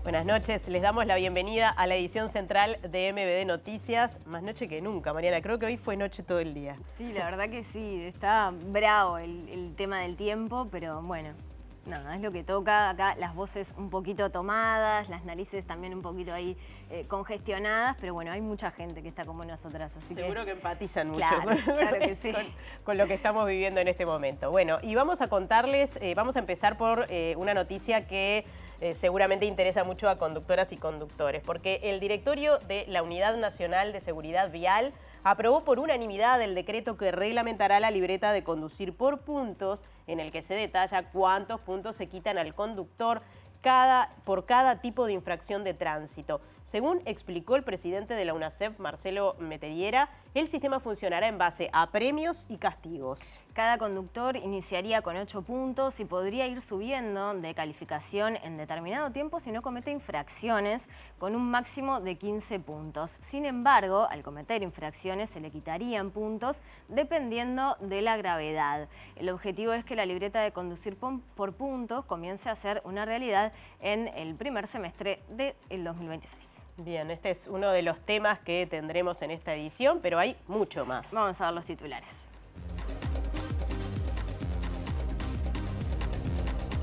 Buenas noches, les damos la bienvenida a la edición central de MBD Noticias. Más noche que nunca, Mariana, creo que hoy fue noche todo el día. Sí, la verdad que sí, está bravo el tema del tiempo, pero bueno, nada, es lo que toca. Acá las voces un poquito tomadas, las narices también un poquito ahí congestionadas, pero bueno, hay mucha gente que está como nosotras, así Seguro que empatizan mucho claro que sí. con lo que estamos viviendo en este momento. Bueno, y vamos a contarles, vamos a empezar por una noticia que seguramente interesa mucho a conductoras y conductores, porque el directorio de la Unidad Nacional de Seguridad Vial aprobó por unanimidad el decreto que reglamentará la libreta de conducir por puntos, en el que se detalla cuántos puntos se quitan al conductor por cada tipo de infracción de tránsito. Según explicó el presidente de la UNACEF, Marcelo Metediera, el sistema funcionará en base a premios y castigos. Cada conductor iniciaría con 8 puntos y podría ir subiendo de calificación en determinado tiempo si no comete infracciones, con un máximo de 15 puntos. Sin embargo, al cometer infracciones se le quitarían puntos dependiendo de la gravedad. El objetivo es que la libreta de conducir por puntos comience a ser una realidad en el primer semestre del 2026. Bien, este es uno de los temas que tendremos en esta edición, pero hay mucho más. Vamos a ver los titulares.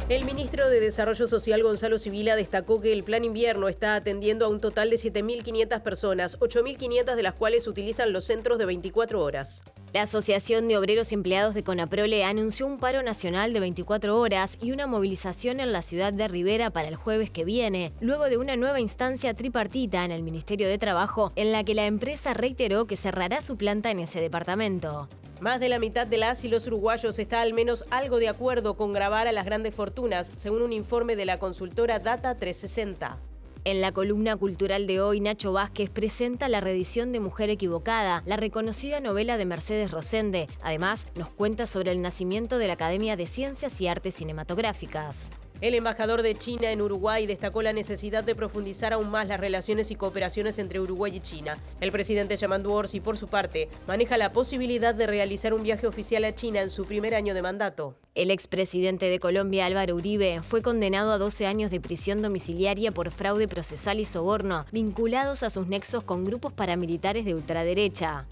El ministro de Desarrollo Social, Gonzalo Sibila, destacó que el Plan Invierno está atendiendo a un total de 7.500 personas, 8.500 de las cuales utilizan los centros de 24 horas. La Asociación de Obreros y Empleados de Conaprole anunció un paro nacional de 24 horas y una movilización en la ciudad de Rivera para el jueves que viene, luego de una nueva instancia tripartita en el Ministerio de Trabajo, en la que la empresa reiteró que cerrará su planta en ese departamento. Más de la mitad de las y los uruguayos está al menos algo de acuerdo con gravar a las grandes fortunas, según un informe de la consultora Data 360. En la columna cultural de hoy, Nacho Vázquez presenta la reedición de Mujer Equivocada, la reconocida novela de Mercedes Rosende. Además, nos cuenta sobre el nacimiento de la Academia de Ciencias y Artes Cinematográficas. El embajador de China en Uruguay destacó la necesidad de profundizar aún más las relaciones y cooperaciones entre Uruguay y China. El presidente Yamandu Orsi, por su parte, maneja la posibilidad de realizar un viaje oficial a China en su primer año de mandato. El expresidente de Colombia, Álvaro Uribe, fue condenado a 12 años de prisión domiciliaria por fraude procesal y soborno, vinculados a sus nexos con grupos paramilitares de ultraderecha.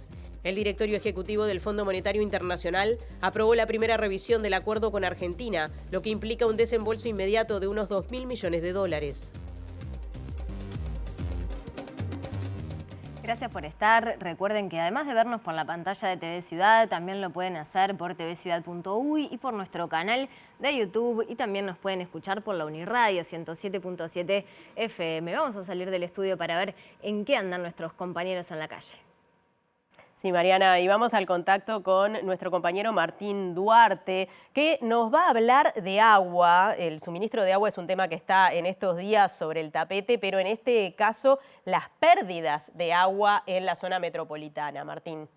El directorio ejecutivo del Fondo Monetario Internacional aprobó la primera revisión del acuerdo con Argentina, lo que implica un desembolso inmediato de unos 2.000 millones de dólares. Gracias por estar. Recuerden que además de vernos por la pantalla de TV Ciudad, también lo pueden hacer por tvciudad.uy y por nuestro canal de YouTube, y también nos pueden escuchar por la Uniradio 107.7 FM. Vamos a salir del estudio para ver en qué andan nuestros compañeros en la calle. Sí, Mariana, y vamos al contacto con nuestro compañero Martín Duarte, que nos va a hablar de agua. El suministro de agua es un tema que está en estos días sobre el tapete, pero en este caso las pérdidas de agua en la zona metropolitana. Martín.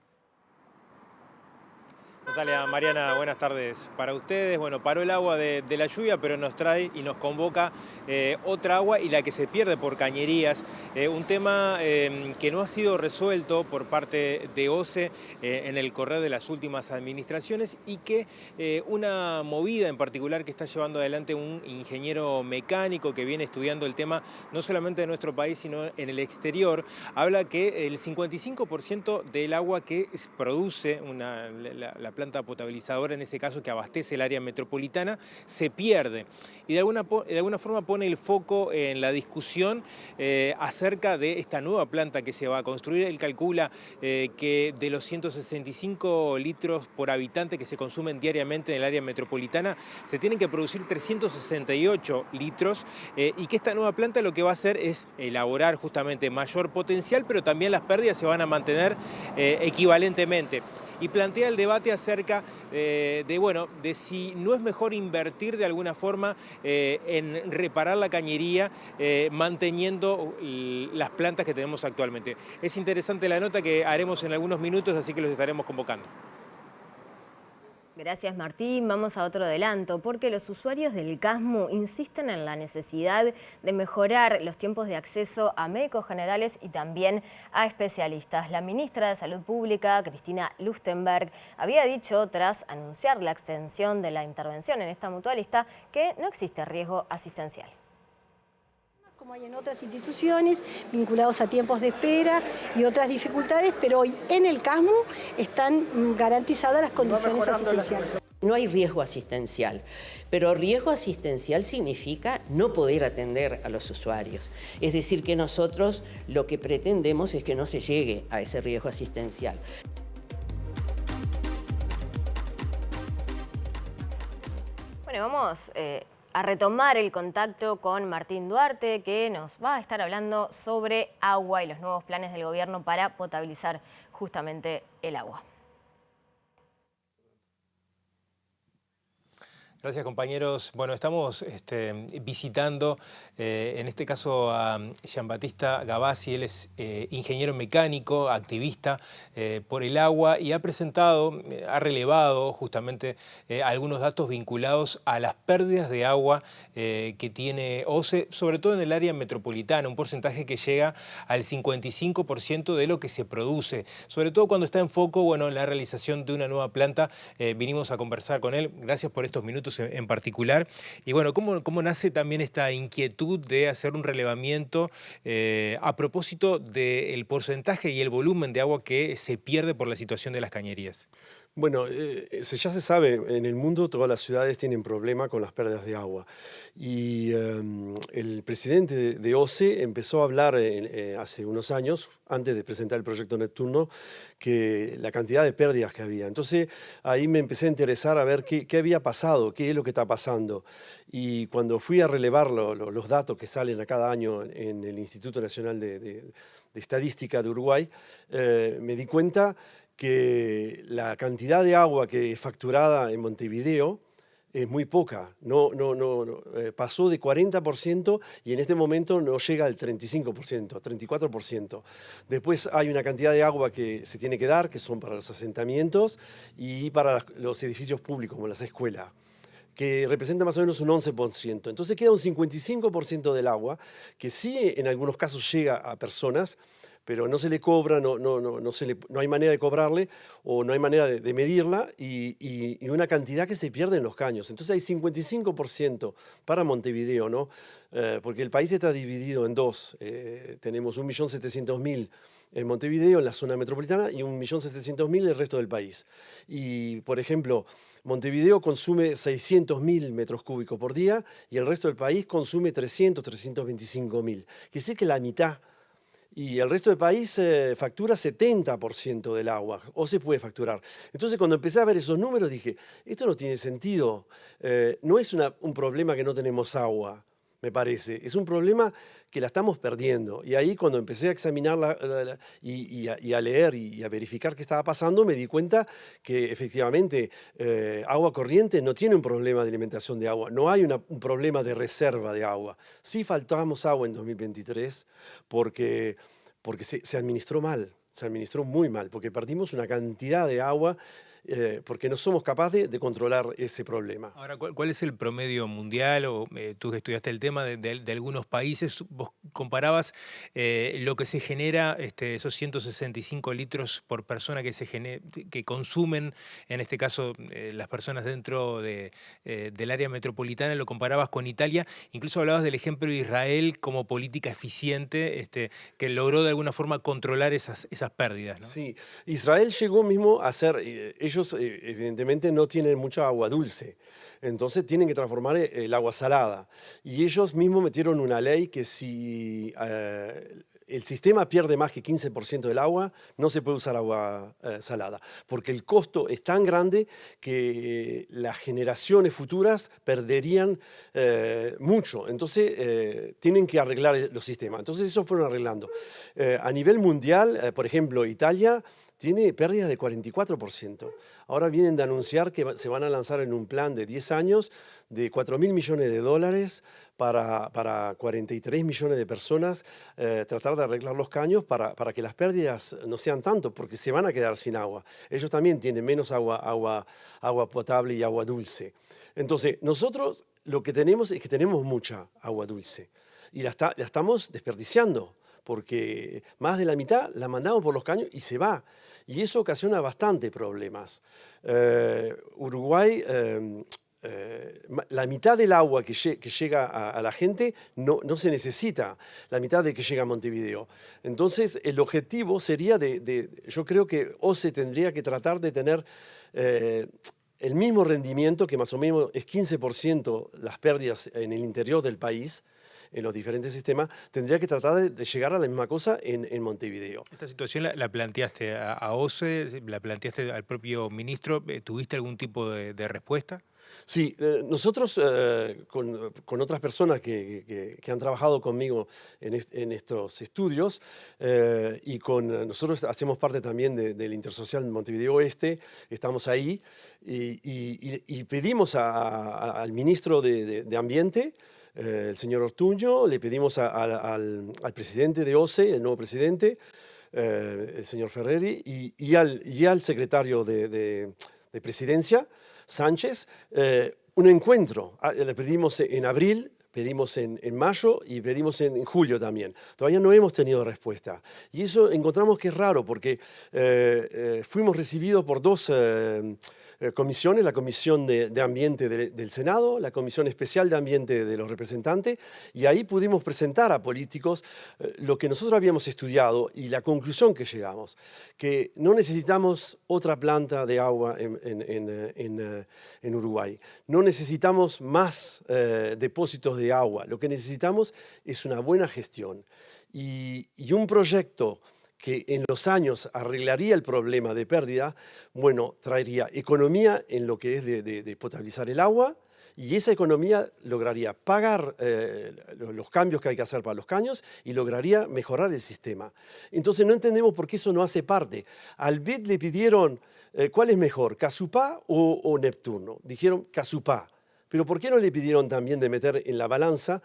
Natalia, Mariana, buenas tardes para ustedes. Bueno, paró el agua de la lluvia, pero nos trae y nos convoca otra agua, y la que se pierde por cañerías. Un tema que no ha sido resuelto por parte de OCE en el correr de las últimas administraciones, y que una movida en particular que está llevando adelante un ingeniero mecánico que viene estudiando el tema no solamente en nuestro país, sino en el exterior, habla que el 55% del agua que produce la planta potabilizadora, en este caso que abastece el área metropolitana, se pierde. Y de alguna forma pone el foco en la discusión acerca de esta nueva planta que se va a construir. Él calcula que de los 165 litros por habitante que se consumen diariamente en el área metropolitana, se tienen que producir 368 litros, y que esta nueva planta lo que va a hacer es elaborar justamente mayor potencial, pero también las pérdidas se van a mantener equivalentemente. Y plantea el debate acerca de si no es mejor invertir de alguna forma en reparar la cañería, manteniendo las plantas que tenemos actualmente. Es interesante la nota que haremos en algunos minutos, así que los estaremos convocando. Gracias, Martín. Vamos a otro adelanto, porque los usuarios del CASMU insisten en la necesidad de mejorar los tiempos de acceso a médicos generales y también a especialistas. La ministra de Salud Pública, Cristina Lustenberg, había dicho, tras anunciar la extensión de la intervención en esta mutualista, que no existe riesgo asistencial. como hay en otras instituciones, vinculados a tiempos de espera y otras dificultades, pero hoy en el CASMU están garantizadas las condiciones asistenciales. No hay riesgo asistencial, pero riesgo asistencial significa no poder atender a los usuarios. Es decir, que nosotros lo que pretendemos es que no se llegue a ese riesgo asistencial. Bueno, vamos a retomar el contacto con Martín Duarte, que nos va a estar hablando sobre agua y los nuevos planes del gobierno para potabilizar justamente el agua. Gracias, compañeros. Bueno, estamos visitando, en este caso, a Gianbattista Gavazzi. Él es ingeniero mecánico, activista por el agua y ha presentado, ha relevado justamente algunos datos vinculados a las pérdidas de agua que tiene OCE, sobre todo en el área metropolitana, un porcentaje que llega al 55% de lo que se produce. Sobre todo cuando está en foco, bueno, la realización de una nueva planta. Vinimos a conversar con él. Gracias por estos minutos en particular. Y bueno, ¿cómo nace también esta inquietud de hacer un relevamiento a propósito del porcentaje y el volumen de agua que se pierde por la situación de las cañerías? Bueno, ya se sabe, en el mundo todas las ciudades tienen problema con las pérdidas de agua. Y el presidente de OCE empezó a hablar hace unos años, antes de presentar el proyecto Neptuno, que la cantidad de pérdidas que había. Entonces ahí me empecé a interesar a ver qué había pasado, qué es lo que está pasando. Y cuando fui a relevar los datos que salen a cada año en el Instituto Nacional de Estadística de Uruguay, me di cuenta que la cantidad de agua que es facturada en Montevideo es muy poca, pasó de 40% y en este momento no llega al 35%, 34%. Después hay una cantidad de agua que se tiene que dar, que son para los asentamientos y para los edificios públicos, como las escuelas, que representa más o menos un 11%. Entonces queda un 55% del agua, que sí en algunos casos llega a personas, pero no se le cobra, no hay manera de cobrarle o no hay manera de medirla y una cantidad que se pierde en los caños. Entonces hay 55% para Montevideo, ¿no? Porque el país está dividido en dos. Tenemos 1.700.000 en Montevideo, en la zona metropolitana, y 1.700.000 en el resto del país. Y, por ejemplo, Montevideo consume 600.000 metros cúbicos por día y el resto del país consume 325.000. Quiere decir que la mitad. Y el resto del país factura 70% del agua, o se puede facturar. Entonces, cuando empecé a ver esos números, dije, esto no tiene sentido. No es un problema que no tenemos agua, me parece. Es un problema que la estamos perdiendo. Y ahí, cuando empecé a examinar y a leer y a verificar qué estaba pasando, me di cuenta que, efectivamente, agua corriente no tiene un problema de alimentación de agua. No hay un problema de reserva de agua. Sí faltamos agua en 2023 porque se administró mal, se administró muy mal, porque perdimos una cantidad de agua porque no somos capaces de controlar ese problema. Ahora, ¿cuál es el promedio mundial? O tú que estudiaste el tema de algunos países, vos comparabas lo que se genera, esos 165 litros por persona que consumen, en este caso, las personas dentro del área metropolitana, lo comparabas con Italia, incluso hablabas del ejemplo de Israel como política eficiente que logró de alguna forma controlar esas pérdidas, ¿no? Sí, Israel llegó mismo a ser... ellos evidentemente no tienen mucha agua dulce, entonces tienen que transformar el agua salada. Y ellos mismos metieron una ley que si el sistema pierde más que 15% del agua, no se puede usar agua salada, porque el costo es tan grande que las generaciones futuras perderían mucho. Entonces tienen que arreglar los sistemas. Entonces eso fueron arreglando. A nivel mundial, por ejemplo, Italia tiene pérdidas de 44%. Ahora vienen de anunciar que se van a lanzar en un plan de 10 años de 4.000 millones de dólares para 43 millones de personas, tratar de arreglar los caños para que las pérdidas no sean tanto, porque se van a quedar sin agua. Ellos también tienen menos agua potable y agua dulce. Entonces, nosotros lo que tenemos es que tenemos mucha agua dulce y la estamos desperdiciando, porque más de la mitad la mandamos por los caños y se va. Y eso ocasiona bastante problemas. Uruguay la mitad del agua que llega a la gente no se necesita, la mitad de que llega a Montevideo. Entonces, el objetivo sería yo creo que OCE tendría que tratar de tener el mismo rendimiento, que más o menos es 15% las pérdidas en el interior del país, en los diferentes sistemas, tendría que tratar de llegar a la misma cosa en Montevideo. ¿Esta situación la planteaste a OCE, la planteaste al propio ministro? ¿Tuviste algún tipo de respuesta? Sí, nosotros con otras personas que han trabajado conmigo en estos estudios y nosotros hacemos parte también del Intersocial Montevideo Oeste, estamos ahí y pedimos al ministro de Ambiente, el señor Ortuño, le pedimos al presidente de OCE, el nuevo presidente, el señor Ferreri, y al secretario de Presidencia, Sánchez, un encuentro. Le pedimos en abril, pedimos en mayo y pedimos en julio también. Todavía no hemos tenido respuesta. Y eso encontramos que es raro porque fuimos recibidos por dos comisiones, la Comisión de Ambiente del Senado, la Comisión Especial de Ambiente de los Representantes, y ahí pudimos presentar a políticos lo que nosotros habíamos estudiado y la conclusión que llegamos, que no necesitamos otra planta de agua en Uruguay, no necesitamos más depósitos de agua, lo que necesitamos es una buena gestión y un proyecto que en los años arreglaría el problema de pérdida, bueno, traería economía en lo que es de potabilizar el agua, y esa economía lograría pagar los cambios que hay que hacer para los caños y lograría mejorar el sistema. Entonces no entendemos por qué eso no hace parte. Al BID le pidieron, ¿cuál es mejor, Casupá o Neptuno? Dijeron Casupá. Pero ¿por qué no le pidieron también de meter en la balanza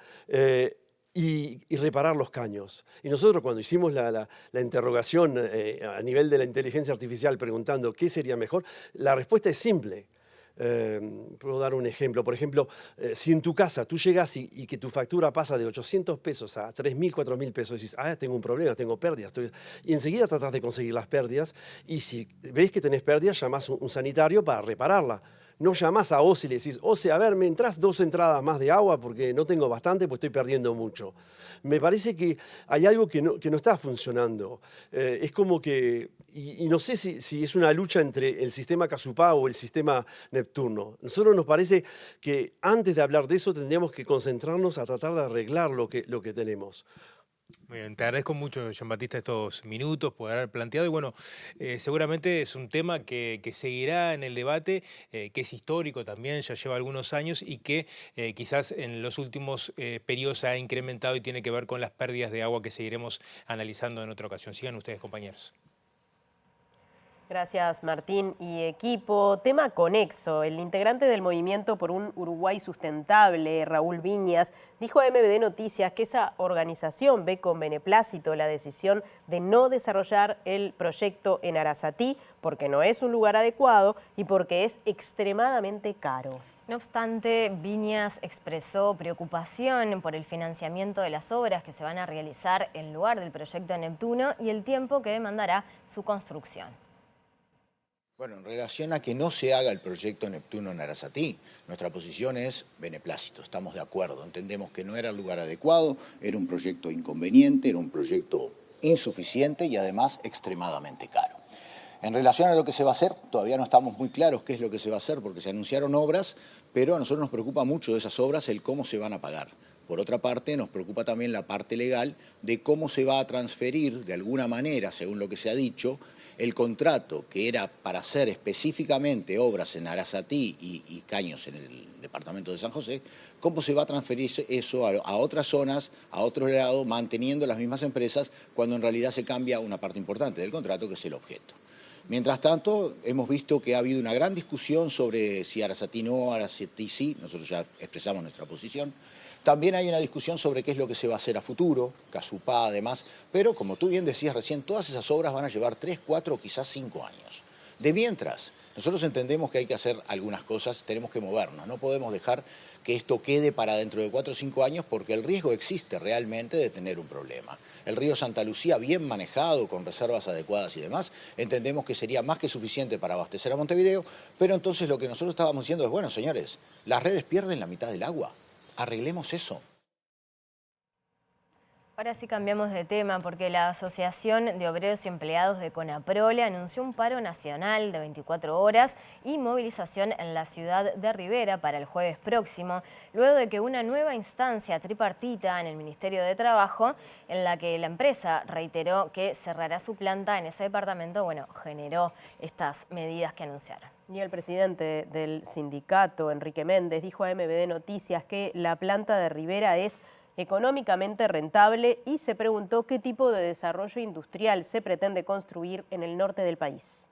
y reparar los caños? Y nosotros cuando hicimos la interrogación a nivel de la inteligencia artificial preguntando qué sería mejor, la respuesta es simple. Puedo dar un ejemplo. Por ejemplo, si en tu casa tú llegas y que tu factura pasa de 800 pesos a 3.000, 4.000 pesos, y dices, tengo un problema, tengo pérdidas. Y enseguida tratas de conseguir las pérdidas, y si ves que tenés pérdidas, llamás a un sanitario para repararla. No llamás a OCE y le decís, OCE, a ver, me entras 2 entradas más de agua porque no tengo bastante, pues estoy perdiendo mucho. Me parece que hay algo que no está funcionando. Es como que, y no sé si es una lucha entre el sistema Casupá o el sistema Neptuno. Nosotros nos parece que antes de hablar de eso tendríamos que concentrarnos a tratar de arreglar lo que tenemos. Muy bien, te agradezco mucho, Jean-Baptiste, estos minutos por haber planteado. Y bueno, seguramente es un tema que seguirá en el debate, que es histórico también, ya lleva algunos años y que quizás en los últimos periodos ha incrementado y tiene que ver con las pérdidas de agua que seguiremos analizando en otra ocasión. Sigan ustedes, compañeros. Gracias, Martín y equipo. Tema conexo. El integrante del Movimiento por un Uruguay Sustentable, Raúl Viñas, dijo a MBD Noticias que esa organización ve con beneplácito la decisión de no desarrollar el proyecto en Arasatí porque no es un lugar adecuado y porque es extremadamente caro. No obstante, Viñas expresó preocupación por el financiamiento de las obras que se van a realizar en lugar del proyecto Neptuno y el tiempo que demandará su construcción. Bueno, en relación a que no se haga el proyecto Neptuno en Arasatí, nuestra posición es beneplácito, estamos de acuerdo. Entendemos que no era el lugar adecuado, era un proyecto inconveniente, era un proyecto insuficiente y además extremadamente caro. En relación a lo que se va a hacer, todavía no estamos muy claros qué es lo que se va a hacer porque se anunciaron obras, pero a nosotros nos preocupa mucho de esas obras el cómo se van a pagar. Por otra parte, nos preocupa también la parte legal de cómo se va a transferir de alguna manera, según lo que se ha dicho, el contrato que era para hacer específicamente obras en Arasatí y caños en el departamento de San José, cómo se va a transferir eso a otras zonas, a otro lado, manteniendo las mismas empresas, cuando en realidad se cambia una parte importante del contrato, que es el objeto. Mientras tanto, hemos visto que ha habido una gran discusión sobre si Arasatí no, Arasatí sí, nosotros ya expresamos nuestra posición. También hay una discusión sobre qué es lo que se va a hacer a futuro, Casupá además, pero como tú bien decías recién, todas esas obras van a llevar 3, 4, quizás 5 años. De mientras, nosotros entendemos que hay que hacer algunas cosas, tenemos que movernos, no podemos dejar que esto quede para dentro de 4 o 5 años, porque el riesgo existe realmente de tener un problema. El río Santa Lucía, bien manejado, con reservas adecuadas y demás, entendemos que sería más que suficiente para abastecer a Montevideo, pero entonces lo que nosotros estábamos diciendo es, bueno, señores, las redes pierden la mitad del agua, arreglemos eso. Ahora sí cambiamos de tema porque la Asociación de Obreros y Empleados de Conaprole anunció un paro nacional de 24 horas y movilización en la ciudad de Rivera para el jueves próximo, luego de que una nueva instancia tripartita en el Ministerio de Trabajo, en la que la empresa reiteró que cerrará su planta en ese departamento, generó estas medidas que anunciaron. Y el presidente del sindicato, Enrique Méndez, dijo a MBD Noticias que la planta de Rivera es económicamente rentable y se preguntó qué tipo de desarrollo industrial se pretende construir en el norte del país.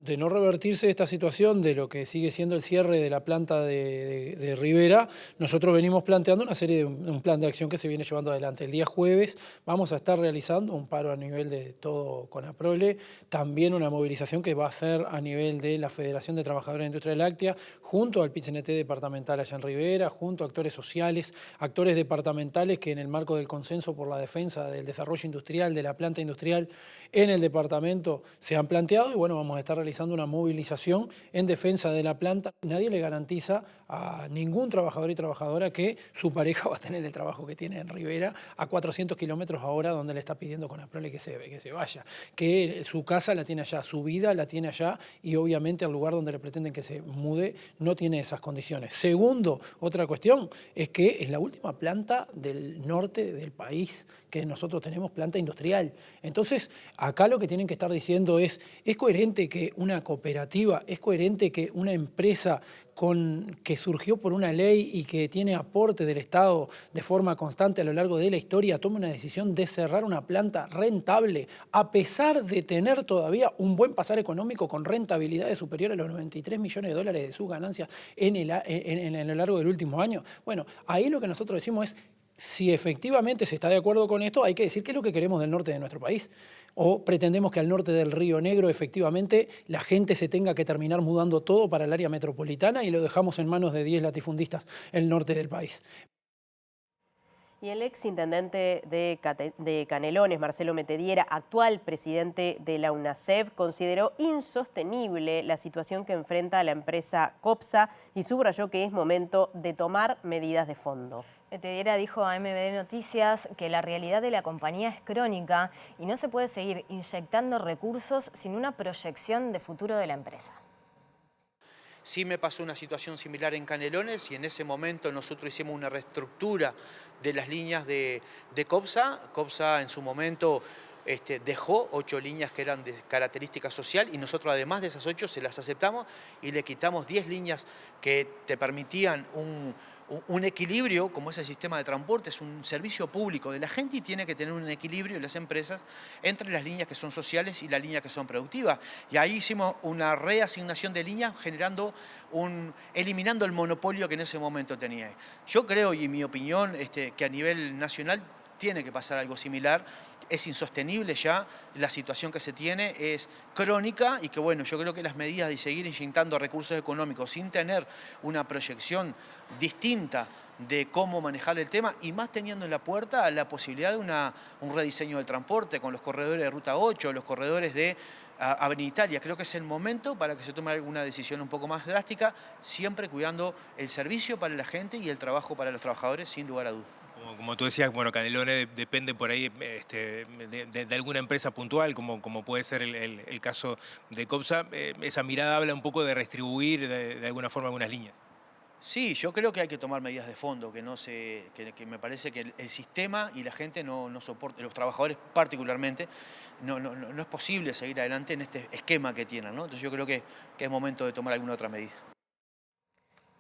De no revertirse esta situación de lo que sigue siendo el cierre de la planta de Rivera, nosotros venimos planteando un plan de acción que se viene llevando adelante. El día jueves vamos a estar realizando un paro a nivel de todo Conaprole, también una movilización que va a ser a nivel de la Federación de Trabajadores de la Industria Láctea, junto al PIT-CNT departamental allá en Rivera, junto a actores sociales, actores departamentales que en el marco del consenso por la defensa del desarrollo industrial, de la planta industrial en el departamento se han planteado y vamos a estar realizando una movilización en defensa de la planta. Nadie le garantiza a ningún trabajador y trabajadora que su pareja va a tener el trabajo que tiene en Rivera a 400 kilómetros ahora donde le está pidiendo Conaprole que se vaya, que su casa la tiene allá, su vida la tiene allá y obviamente el lugar donde le pretenden que se mude no tiene esas condiciones. Segundo, otra cuestión es que es la última planta del norte del país que nosotros tenemos, planta industrial. Entonces, acá lo que tienen que estar diciendo es coherente que una cooperativa, es coherente que una empresa que surgió por una ley y que tiene aporte del Estado de forma constante a lo largo de la historia, tome una decisión de cerrar una planta rentable, a pesar de tener todavía un buen pasar económico con rentabilidades superiores a los 93 millones de dólares de sus ganancias en lo largo del último año. Ahí lo que nosotros decimos es, si efectivamente se está de acuerdo con esto, hay que decir qué es lo que queremos del norte de nuestro país. O pretendemos que al norte del Río Negro efectivamente la gente se tenga que terminar mudando todo para el área metropolitana y lo dejamos en manos de 10 latifundistas el norte del país. Y el exintendente de Canelones, Marcelo Metediera, actual presidente de la UNACEF, consideró insostenible la situación que enfrenta la empresa COPSA y subrayó que es momento de tomar medidas de fondo. Metediera dijo a MBD Noticias que la realidad de la compañía es crónica y no se puede seguir inyectando recursos sin una proyección de futuro de la empresa. Sí me pasó una situación similar en Canelones y en ese momento nosotros hicimos una reestructura de las líneas de COPSA. COPSA en su momento dejó 8 líneas que eran de característica social y nosotros además de esas 8 se las aceptamos y le quitamos 10 líneas que te permitían un equilibrio, como es el sistema de transporte, es un servicio público de la gente y tiene que tener un equilibrio en las empresas entre las líneas que son sociales y las líneas que son productivas. Y ahí hicimos una reasignación de líneas eliminando el monopolio que en ese momento tenía. Yo creo, y mi opinión, que a nivel nacional tiene que pasar algo similar. Es insostenible ya, la situación que se tiene es crónica y que yo creo que las medidas de seguir inyectando recursos económicos sin tener una proyección distinta de cómo manejar el tema y más teniendo en la puerta la posibilidad de un rediseño del transporte con los corredores de Ruta 8, los corredores de Avenida Italia. Creo que es el momento para que se tome alguna decisión un poco más drástica, siempre cuidando el servicio para la gente y el trabajo para los trabajadores, sin lugar a dudas. Como tú decías, Canelones depende por ahí de alguna empresa puntual, como puede ser el caso de COPSA. Esa mirada habla un poco de redistribuir de alguna forma algunas líneas. Sí, yo creo que hay que tomar medidas de fondo, que me parece que el sistema y la gente no soporta, los trabajadores particularmente, no es posible seguir adelante en este esquema que tienen, ¿no? Entonces yo creo que es momento de tomar alguna otra medida.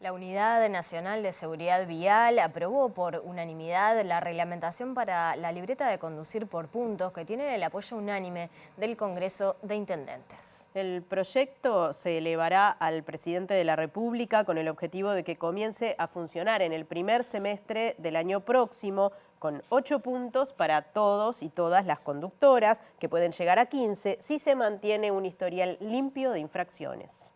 La Unidad Nacional de Seguridad Vial aprobó por unanimidad la reglamentación para la libreta de conducir por puntos que tiene el apoyo unánime del Congreso de Intendentes. El proyecto se elevará al presidente de la República con el objetivo de que comience a funcionar en el primer semestre del año próximo con 8 puntos para todos y todas las conductoras, que pueden llegar a 15 si se mantiene un historial limpio de infracciones.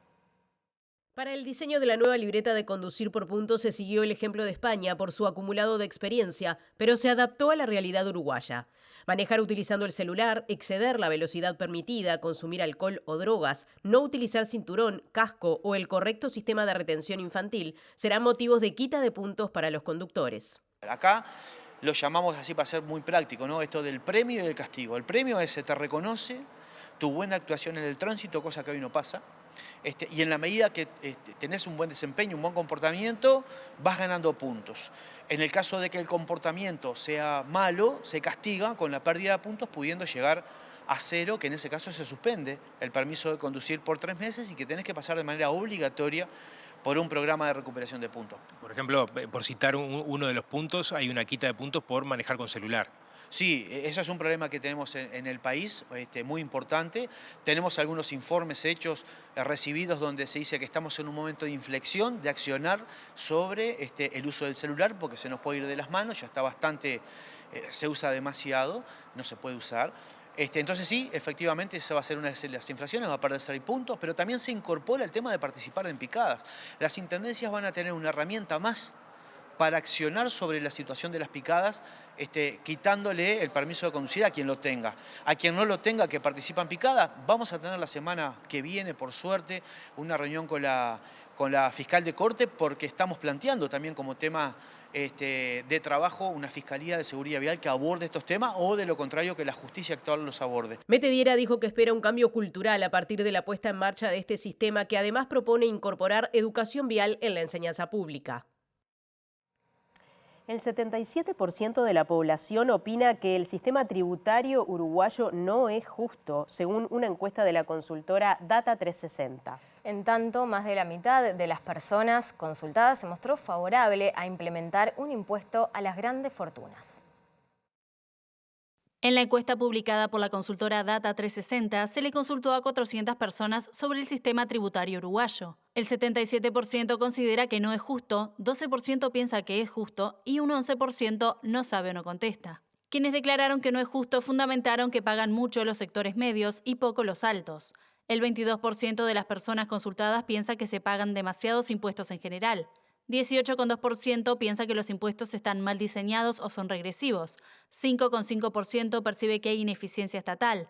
Para el diseño de la nueva libreta de conducir por puntos se siguió el ejemplo de España por su acumulado de experiencia, pero se adaptó a la realidad uruguaya. Manejar utilizando el celular, exceder la velocidad permitida, consumir alcohol o drogas, no utilizar cinturón, casco o el correcto sistema de retención infantil serán motivos de quita de puntos para los conductores. Acá lo llamamos así para ser muy práctico, ¿no? Esto del premio y del castigo. El premio es se te reconoce tu buena actuación en el tránsito, cosa que hoy no pasa. Y en la medida que tenés un buen desempeño, un buen comportamiento, vas ganando puntos. En el caso de que el comportamiento sea malo, se castiga con la pérdida de puntos, pudiendo llegar a 0, que en ese caso se suspende el permiso de conducir por 3 meses y que tenés que pasar de manera obligatoria por un programa de recuperación de puntos. Por ejemplo, por citar uno de los puntos, hay una quita de puntos por manejar con celular. Sí, eso es un problema que tenemos en el país, muy importante. Tenemos algunos informes hechos, recibidos, donde se dice que estamos en un momento de inflexión, de accionar sobre el uso del celular, porque se nos puede ir de las manos, ya está bastante, se usa demasiado, no se puede usar. Entonces sí, efectivamente, esa va a ser una de las infracciones, va a perder 6 puntos, pero también se incorpora el tema de participar en picadas. Las intendencias van a tener una herramienta más para accionar sobre la situación de las picadas, quitándole el permiso de conducir a quien lo tenga. A quien no lo tenga, que participa en picadas, vamos a tener la semana que viene, por suerte, una reunión con la fiscal de corte, porque estamos planteando también como tema de trabajo una fiscalía de seguridad vial que aborde estos temas, o de lo contrario que la justicia actual los aborde. Metediera dijo que espera un cambio cultural a partir de la puesta en marcha de este sistema, que además propone incorporar educación vial en la enseñanza pública. El 77% de la población opina que el sistema tributario uruguayo no es justo, según una encuesta de la consultora Data 360. En tanto, más de la mitad de las personas consultadas se mostró favorable a implementar un impuesto a las grandes fortunas. En la encuesta publicada por la consultora Data 360 se le consultó a 400 personas sobre el sistema tributario uruguayo. El 77% considera que no es justo, 12% piensa que es justo y un 11% no sabe o no contesta. Quienes declararon que no es justo fundamentaron que pagan mucho los sectores medios y poco los altos. El 22% de las personas consultadas piensa que se pagan demasiados impuestos en general. 18,2% piensa que los impuestos están mal diseñados o son regresivos. 5,5% percibe que hay ineficiencia estatal.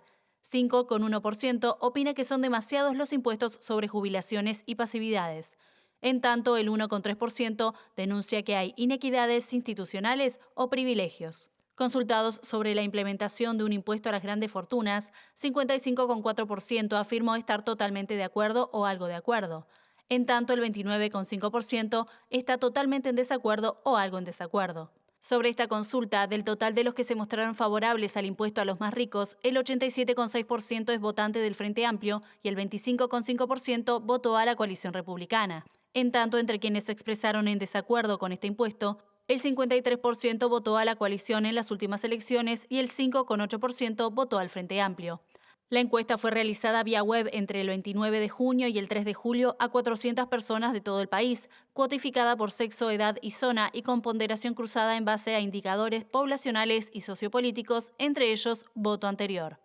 5,1% opina que son demasiados los impuestos sobre jubilaciones y pasividades. En tanto, el 1,3% denuncia que hay inequidades institucionales o privilegios. Consultados sobre la implementación de un impuesto a las grandes fortunas, 55,4% afirmó estar totalmente de acuerdo o algo de acuerdo. En tanto, el 29,5% está totalmente en desacuerdo o algo en desacuerdo. Sobre esta consulta, del total de los que se mostraron favorables al impuesto a los más ricos, el 87,6% es votante del Frente Amplio y el 25,5% votó a la coalición republicana. En tanto, entre quienes se expresaron en desacuerdo con este impuesto, el 53% votó a la coalición en las últimas elecciones y el 5,8% votó al Frente Amplio. La encuesta fue realizada vía web entre el 29 de junio y el 3 de julio a 400 personas de todo el país, cuotificada por sexo, edad y zona y con ponderación cruzada en base a indicadores poblacionales y sociopolíticos, entre ellos voto anterior.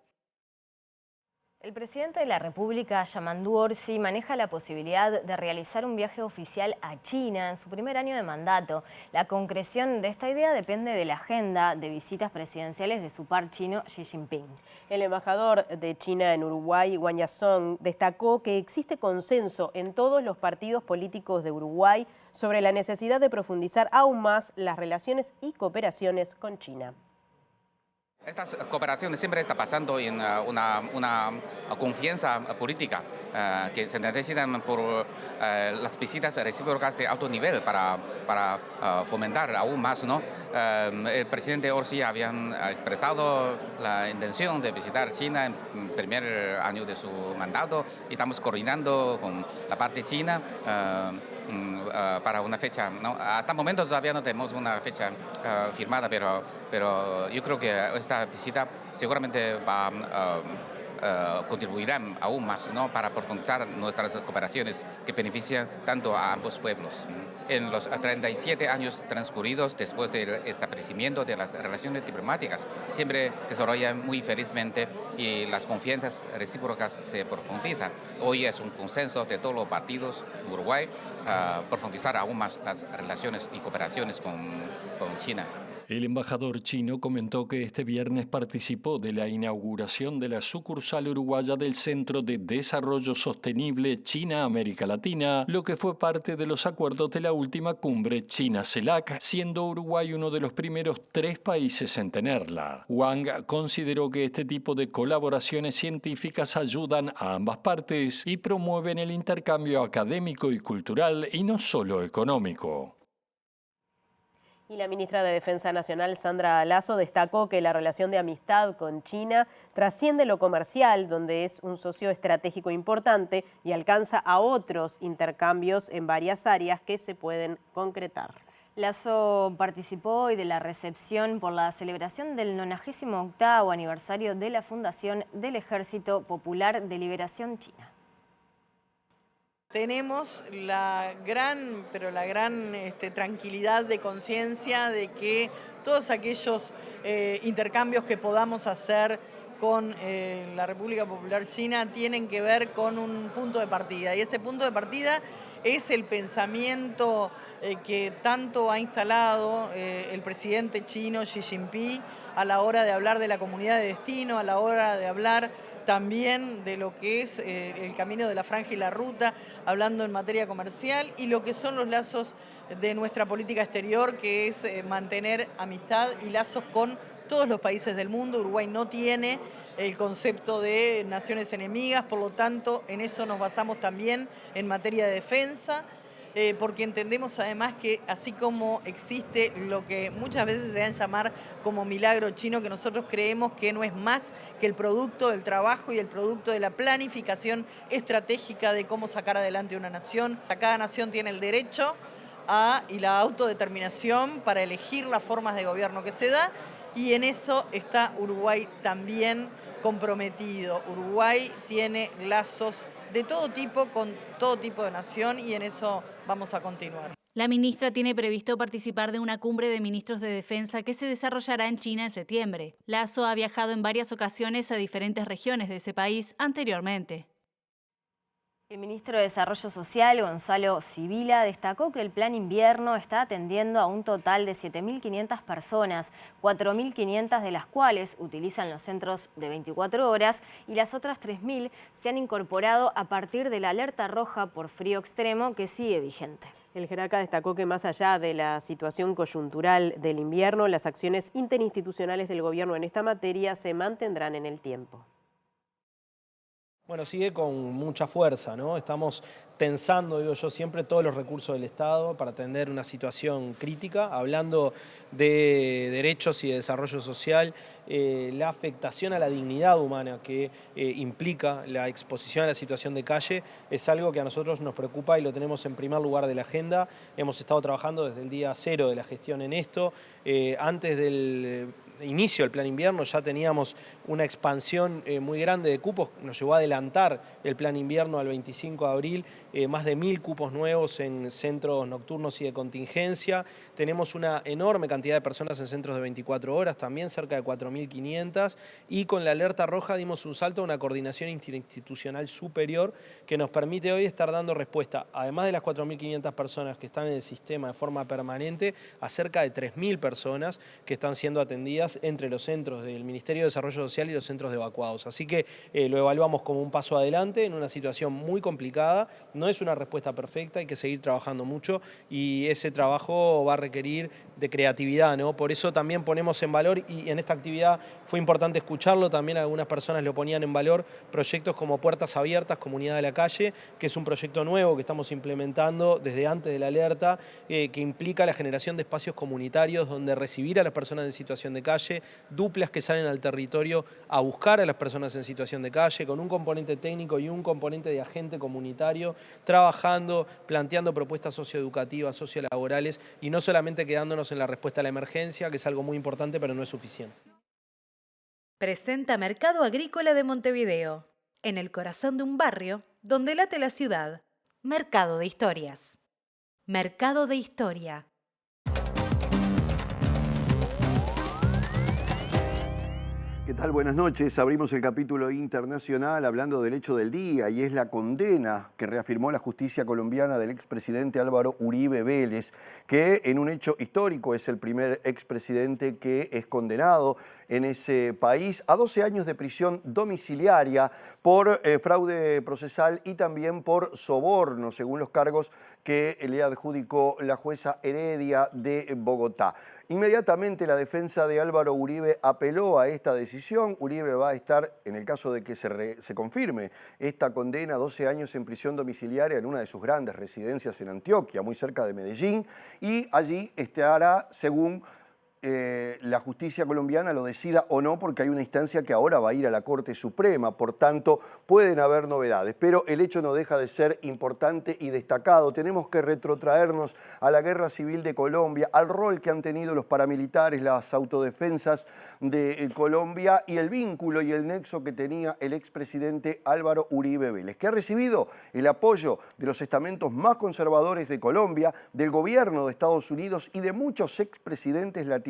El presidente de la República, Yamandu Orsi, maneja la posibilidad de realizar un viaje oficial a China en su primer año de mandato. La concreción de esta idea depende de la agenda de visitas presidenciales de su par chino Xi Jinping. El embajador de China en Uruguay, Wang Yasong, destacó que existe consenso en todos los partidos políticos de Uruguay sobre la necesidad de profundizar aún más las relaciones y cooperaciones con China. Estas cooperaciones siempre está pasando en una confianza política que se necesitan por las visitas recíprocas de alto nivel para fomentar aún más, ¿no? El presidente Orsi había expresado la intención de visitar China en el primer año de su mandato y estamos coordinando con la parte china para una fecha, ¿no? Hasta el momento todavía no tenemos una fecha firmada, pero yo creo que esta visita seguramente va contribuirán aún más, ¿no?, para profundizar nuestras cooperaciones que benefician tanto a ambos pueblos. En los 37 años transcurridos después del establecimiento de las relaciones diplomáticas, siempre desarrollan muy felizmente y las confianzas recíprocas se profundizan. Hoy es un consenso de todos los partidos de Uruguay profundizar aún más las relaciones y cooperaciones con China. El embajador chino comentó que este viernes participó de la inauguración de la sucursal uruguaya del Centro de Desarrollo Sostenible China-América Latina, lo que fue parte de los acuerdos de la última cumbre China-CELAC, siendo Uruguay uno de los primeros 3 países en tenerla. Wang consideró que este tipo de colaboraciones científicas ayudan a ambas partes y promueven el intercambio académico y cultural y no solo económico. Y la ministra de Defensa Nacional, Sandra Lasso, destacó que la relación de amistad con China trasciende lo comercial, donde es un socio estratégico importante y alcanza a otros intercambios en varias áreas que se pueden concretar. Lasso participó hoy de la recepción por la celebración del 98º aniversario de la fundación del Ejército Popular de Liberación China. Tenemos la gran tranquilidad de conciencia de que todos aquellos intercambios que podamos hacer con la República Popular China tienen que ver con un punto de partida. Y ese punto de partida es el pensamiento que tanto ha instalado el presidente chino Xi Jinping a la hora de hablar de la comunidad de destino, a la hora de hablar también de lo que es el camino de la franja y la ruta, hablando en materia comercial, y lo que son los lazos de nuestra política exterior, que es mantener amistad y lazos con todos los países del mundo. Uruguay no tiene el concepto de naciones enemigas, por lo tanto, en eso nos basamos también en materia de defensa, porque entendemos además que así como existe lo que muchas veces se dan a llamar como milagro chino, que nosotros creemos que no es más que el producto del trabajo y el producto de la planificación estratégica de cómo sacar adelante una nación. Cada nación tiene el derecho y la autodeterminación para elegir las formas de gobierno que se da, y en eso está Uruguay también comprometido. Uruguay tiene lazos de todo tipo, con todo tipo de nación, y en eso vamos a continuar. La ministra tiene previsto participar de una cumbre de ministros de defensa que se desarrollará en China en septiembre. Lasso ha viajado en varias ocasiones a diferentes regiones de ese país anteriormente. El ministro de Desarrollo Social, Gonzalo Sibila, destacó que el Plan Invierno está atendiendo a un total de 7.500 personas, 4.500 de las cuales utilizan los centros de 24 horas y las otras 3.000 se han incorporado a partir de la alerta roja por frío extremo que sigue vigente. El jerarca destacó que más allá de la situación coyuntural del invierno, las acciones interinstitucionales del gobierno en esta materia se mantendrán en el tiempo. Bueno, sigue con mucha fuerza, ¿no? Estamos tensando, digo yo, siempre todos los recursos del Estado para atender una situación crítica, hablando de derechos y de desarrollo social, la afectación a la dignidad humana que implica la exposición a la situación de calle es algo que a nosotros nos preocupa y lo tenemos en primer lugar de la agenda. Hemos estado trabajando desde el día 0 de la gestión en esto. Antes del inicio del Plan Invierno ya teníamos una expansión muy grande de cupos, nos llevó a adelantar el Plan Invierno al 25 de abril, más de 1.000 cupos nuevos en centros nocturnos y de contingencia. Tenemos una enorme cantidad de personas en centros de 24 horas, también cerca de 4.500, y con la alerta roja dimos un salto a una coordinación interinstitucional superior que nos permite hoy estar dando respuesta, además de las 4.500 personas que están en el sistema de forma permanente, a cerca de 3.000 personas que están siendo atendidas entre los centros del Ministerio de Desarrollo Social y los centros de evacuados. Así que lo evaluamos como un paso adelante en una situación muy complicada. No es una respuesta perfecta, hay que seguir trabajando mucho y ese trabajo va a requerir de creatividad, ¿no? Por eso también ponemos en valor, y en esta actividad fue importante escucharlo, también algunas personas lo ponían en valor, proyectos como Puertas Abiertas, Comunidad de la Calle, que es un proyecto nuevo que estamos implementando desde antes de la alerta, que implica la generación de espacios comunitarios donde recibir a las personas en situación de calle, duplas que salen al territorio a buscar a las personas en situación de calle, con un componente técnico y un componente de agente comunitario, trabajando, planteando propuestas socioeducativas, sociolaborales, y no solamente quedándonos en la respuesta a la emergencia, que es algo muy importante pero no es suficiente. Presenta Mercado Agrícola de Montevideo, en el corazón de un barrio donde late la ciudad. Mercado de Historias. Mercado de Historia. ¿Qué tal? Buenas noches. Abrimos el capítulo internacional hablando del hecho del día y es la condena que reafirmó la justicia colombiana del expresidente Álvaro Uribe Vélez, que en un hecho histórico es el primer expresidente que es condenado en ese país a 12 años de prisión domiciliaria por fraude procesal y también por soborno, según los cargos que le adjudicó la jueza Heredia de Bogotá. Inmediatamente la defensa de Álvaro Uribe apeló a esta decisión. Uribe va a estar, en el caso de que se confirme esta condena, 12 años en prisión domiciliaria en una de sus grandes residencias en Antioquia, muy cerca de Medellín, y allí estará, según la justicia colombiana lo decida o no, porque hay una instancia que ahora va a ir a la Corte Suprema, por tanto pueden haber novedades, pero el hecho no deja de ser importante y destacado. Tenemos que retrotraernos a la Guerra Civil de Colombia, al rol que han tenido los paramilitares, las autodefensas de Colombia y el vínculo y el nexo que tenía el expresidente Álvaro Uribe Vélez, que ha recibido el apoyo de los estamentos más conservadores de Colombia, del gobierno de Estados Unidos y de muchos expresidentes latinoamericanos,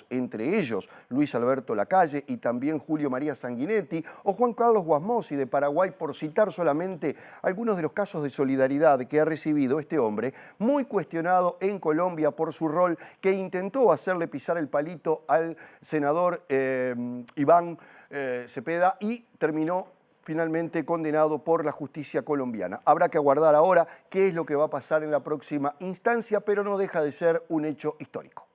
entre ellos Luis Alberto Lacalle y también Julio María Sanguinetti o Juan Carlos Guasmosi de Paraguay, por citar solamente algunos de los casos de solidaridad que ha recibido este hombre, muy cuestionado en Colombia por su rol, que intentó hacerle pisar el palito al senador Iván Cepeda y terminó finalmente condenado por la justicia colombiana. Habrá que aguardar ahora qué es lo que va a pasar en la próxima instancia, pero no deja de ser un hecho histórico.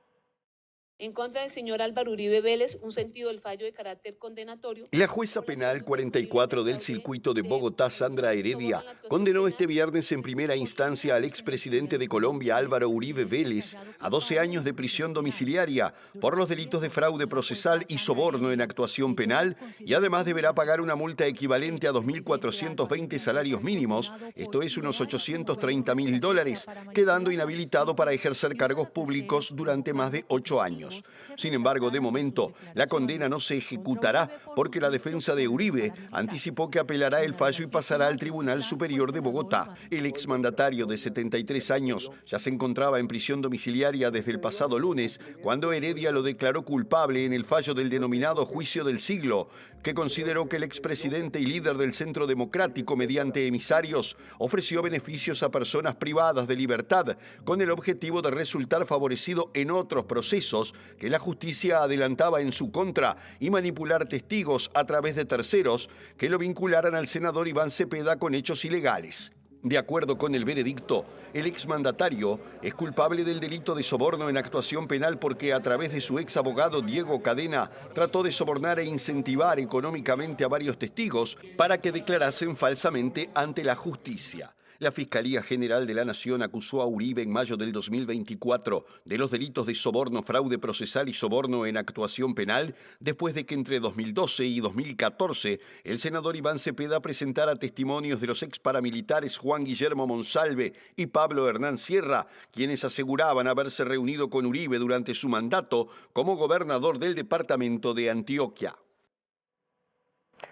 En contra del señor Álvaro Uribe Vélez, un sentido del fallo de carácter condenatorio. La jueza penal 44 del circuito de Bogotá, Sandra Heredia, condenó este viernes en primera instancia al expresidente de Colombia, Álvaro Uribe Vélez, a 12 años de prisión domiciliaria por los delitos de fraude procesal y soborno en actuación penal, y además deberá pagar una multa equivalente a 2.420 salarios mínimos, esto es unos $830.000, quedando inhabilitado para ejercer cargos públicos durante más de 8 años. Sin embargo, de momento, la condena no se ejecutará porque la defensa de Uribe anticipó que apelará el fallo y pasará al Tribunal Superior de Bogotá. El exmandatario de 73 años ya se encontraba en prisión domiciliaria desde el pasado lunes, cuando Heredia lo declaró culpable en el fallo del denominado Juicio del Siglo, que consideró que el expresidente y líder del Centro Democrático, mediante emisarios, ofreció beneficios a personas privadas de libertad con el objetivo de resultar favorecido en otros procesos que la justicia adelantaba en su contra y manipular testigos a través de terceros que lo vincularan al senador Iván Cepeda con hechos ilegales. De acuerdo con el veredicto, el exmandatario es culpable del delito de soborno en actuación penal porque a través de su ex abogado Diego Cadena trató de sobornar e incentivar económicamente a varios testigos para que declarasen falsamente ante la justicia. La Fiscalía General de la Nación acusó a Uribe en mayo del 2024 de los delitos de soborno, fraude procesal y soborno en actuación penal, después de que entre 2012 y 2014 el senador Iván Cepeda presentara testimonios de los ex paramilitares Juan Guillermo Monsalve y Pablo Hernán Sierra, quienes aseguraban haberse reunido con Uribe durante su mandato como gobernador del departamento de Antioquia.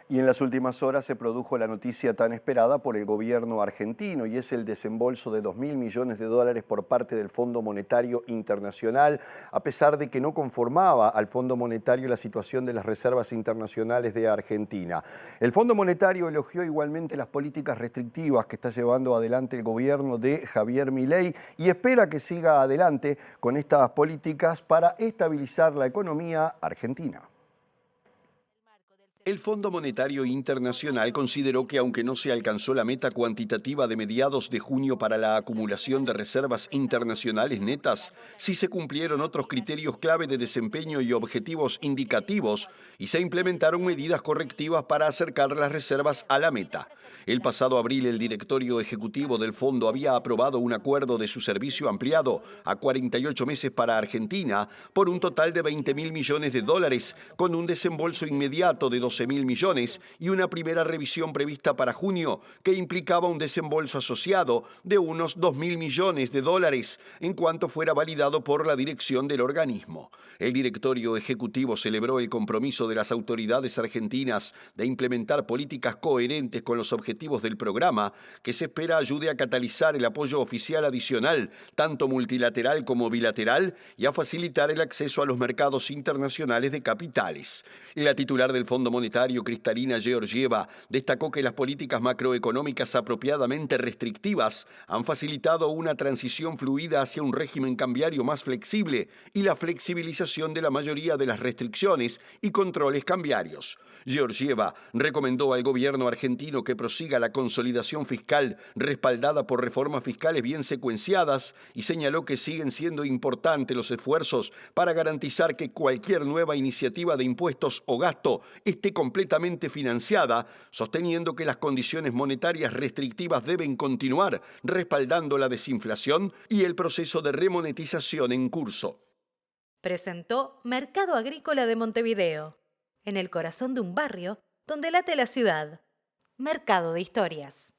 Y en las últimas horas se produjo la noticia tan esperada por el gobierno argentino y es el desembolso de $2.000 millones por parte del Fondo Monetario Internacional, a pesar de que no conformaba al Fondo Monetario la situación de las reservas internacionales de Argentina. El Fondo Monetario elogió igualmente las políticas restrictivas que está llevando adelante el gobierno de Javier Milei y espera que siga adelante con estas políticas para estabilizar la economía argentina. El Fondo Monetario Internacional consideró que aunque no se alcanzó la meta cuantitativa de mediados de junio para la acumulación de reservas internacionales netas, sí se cumplieron otros criterios clave de desempeño y objetivos indicativos y se implementaron medidas correctivas para acercar las reservas a la meta. El pasado abril, el directorio ejecutivo del fondo había aprobado un acuerdo de su servicio ampliado a 48 meses para Argentina por un total de $20.000 millones, con un desembolso inmediato de 12.000 millones y una primera revisión prevista para junio que implicaba un desembolso asociado de unos 2.000 millones de dólares en cuanto fuera validado por la dirección del organismo. El directorio ejecutivo celebró el compromiso de las autoridades argentinas de implementar políticas coherentes con los objetivos del programa, que se espera ayude a catalizar el apoyo oficial adicional, tanto multilateral como bilateral, y a facilitar el acceso a los mercados internacionales de capitales. La titular del Fondo Monetario, Kristalina Georgieva, destacó que las políticas macroeconómicas apropiadamente restrictivas han facilitado una transición fluida hacia un régimen cambiario más flexible y la flexibilización de la mayoría de las restricciones y controles cambiarios. Georgieva recomendó al gobierno argentino que prosiga la consolidación fiscal respaldada por reformas fiscales bien secuenciadas y señaló que siguen siendo importantes los esfuerzos para garantizar que cualquier nueva iniciativa de impuestos o gasto esté completamente financiada, sosteniendo que las condiciones monetarias restrictivas deben continuar respaldando la desinflación y el proceso de remonetización en curso. Presentó Mercado Agrícola de Montevideo, en el corazón de un barrio donde late la ciudad. Mercado de Historias.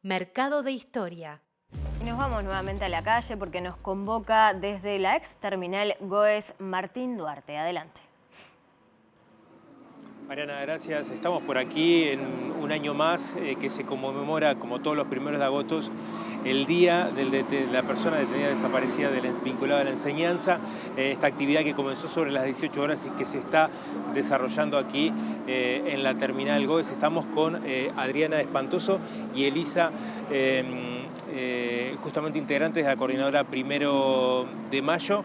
Mercado de Historia. Y nos vamos nuevamente a la calle porque nos convoca desde la ex terminal Goes Martín Duarte. Adelante. Mariana, gracias. Estamos por aquí en un año más que se conmemora, como todos los primeros de agosto, el día de la persona detenida desaparecida vinculada a la enseñanza. Esta actividad que comenzó sobre las 18 horas y que se está desarrollando aquí en la terminal Goes. Estamos con Adriana Espantoso y Elisa, justamente integrantes de la coordinadora Primero de Mayo,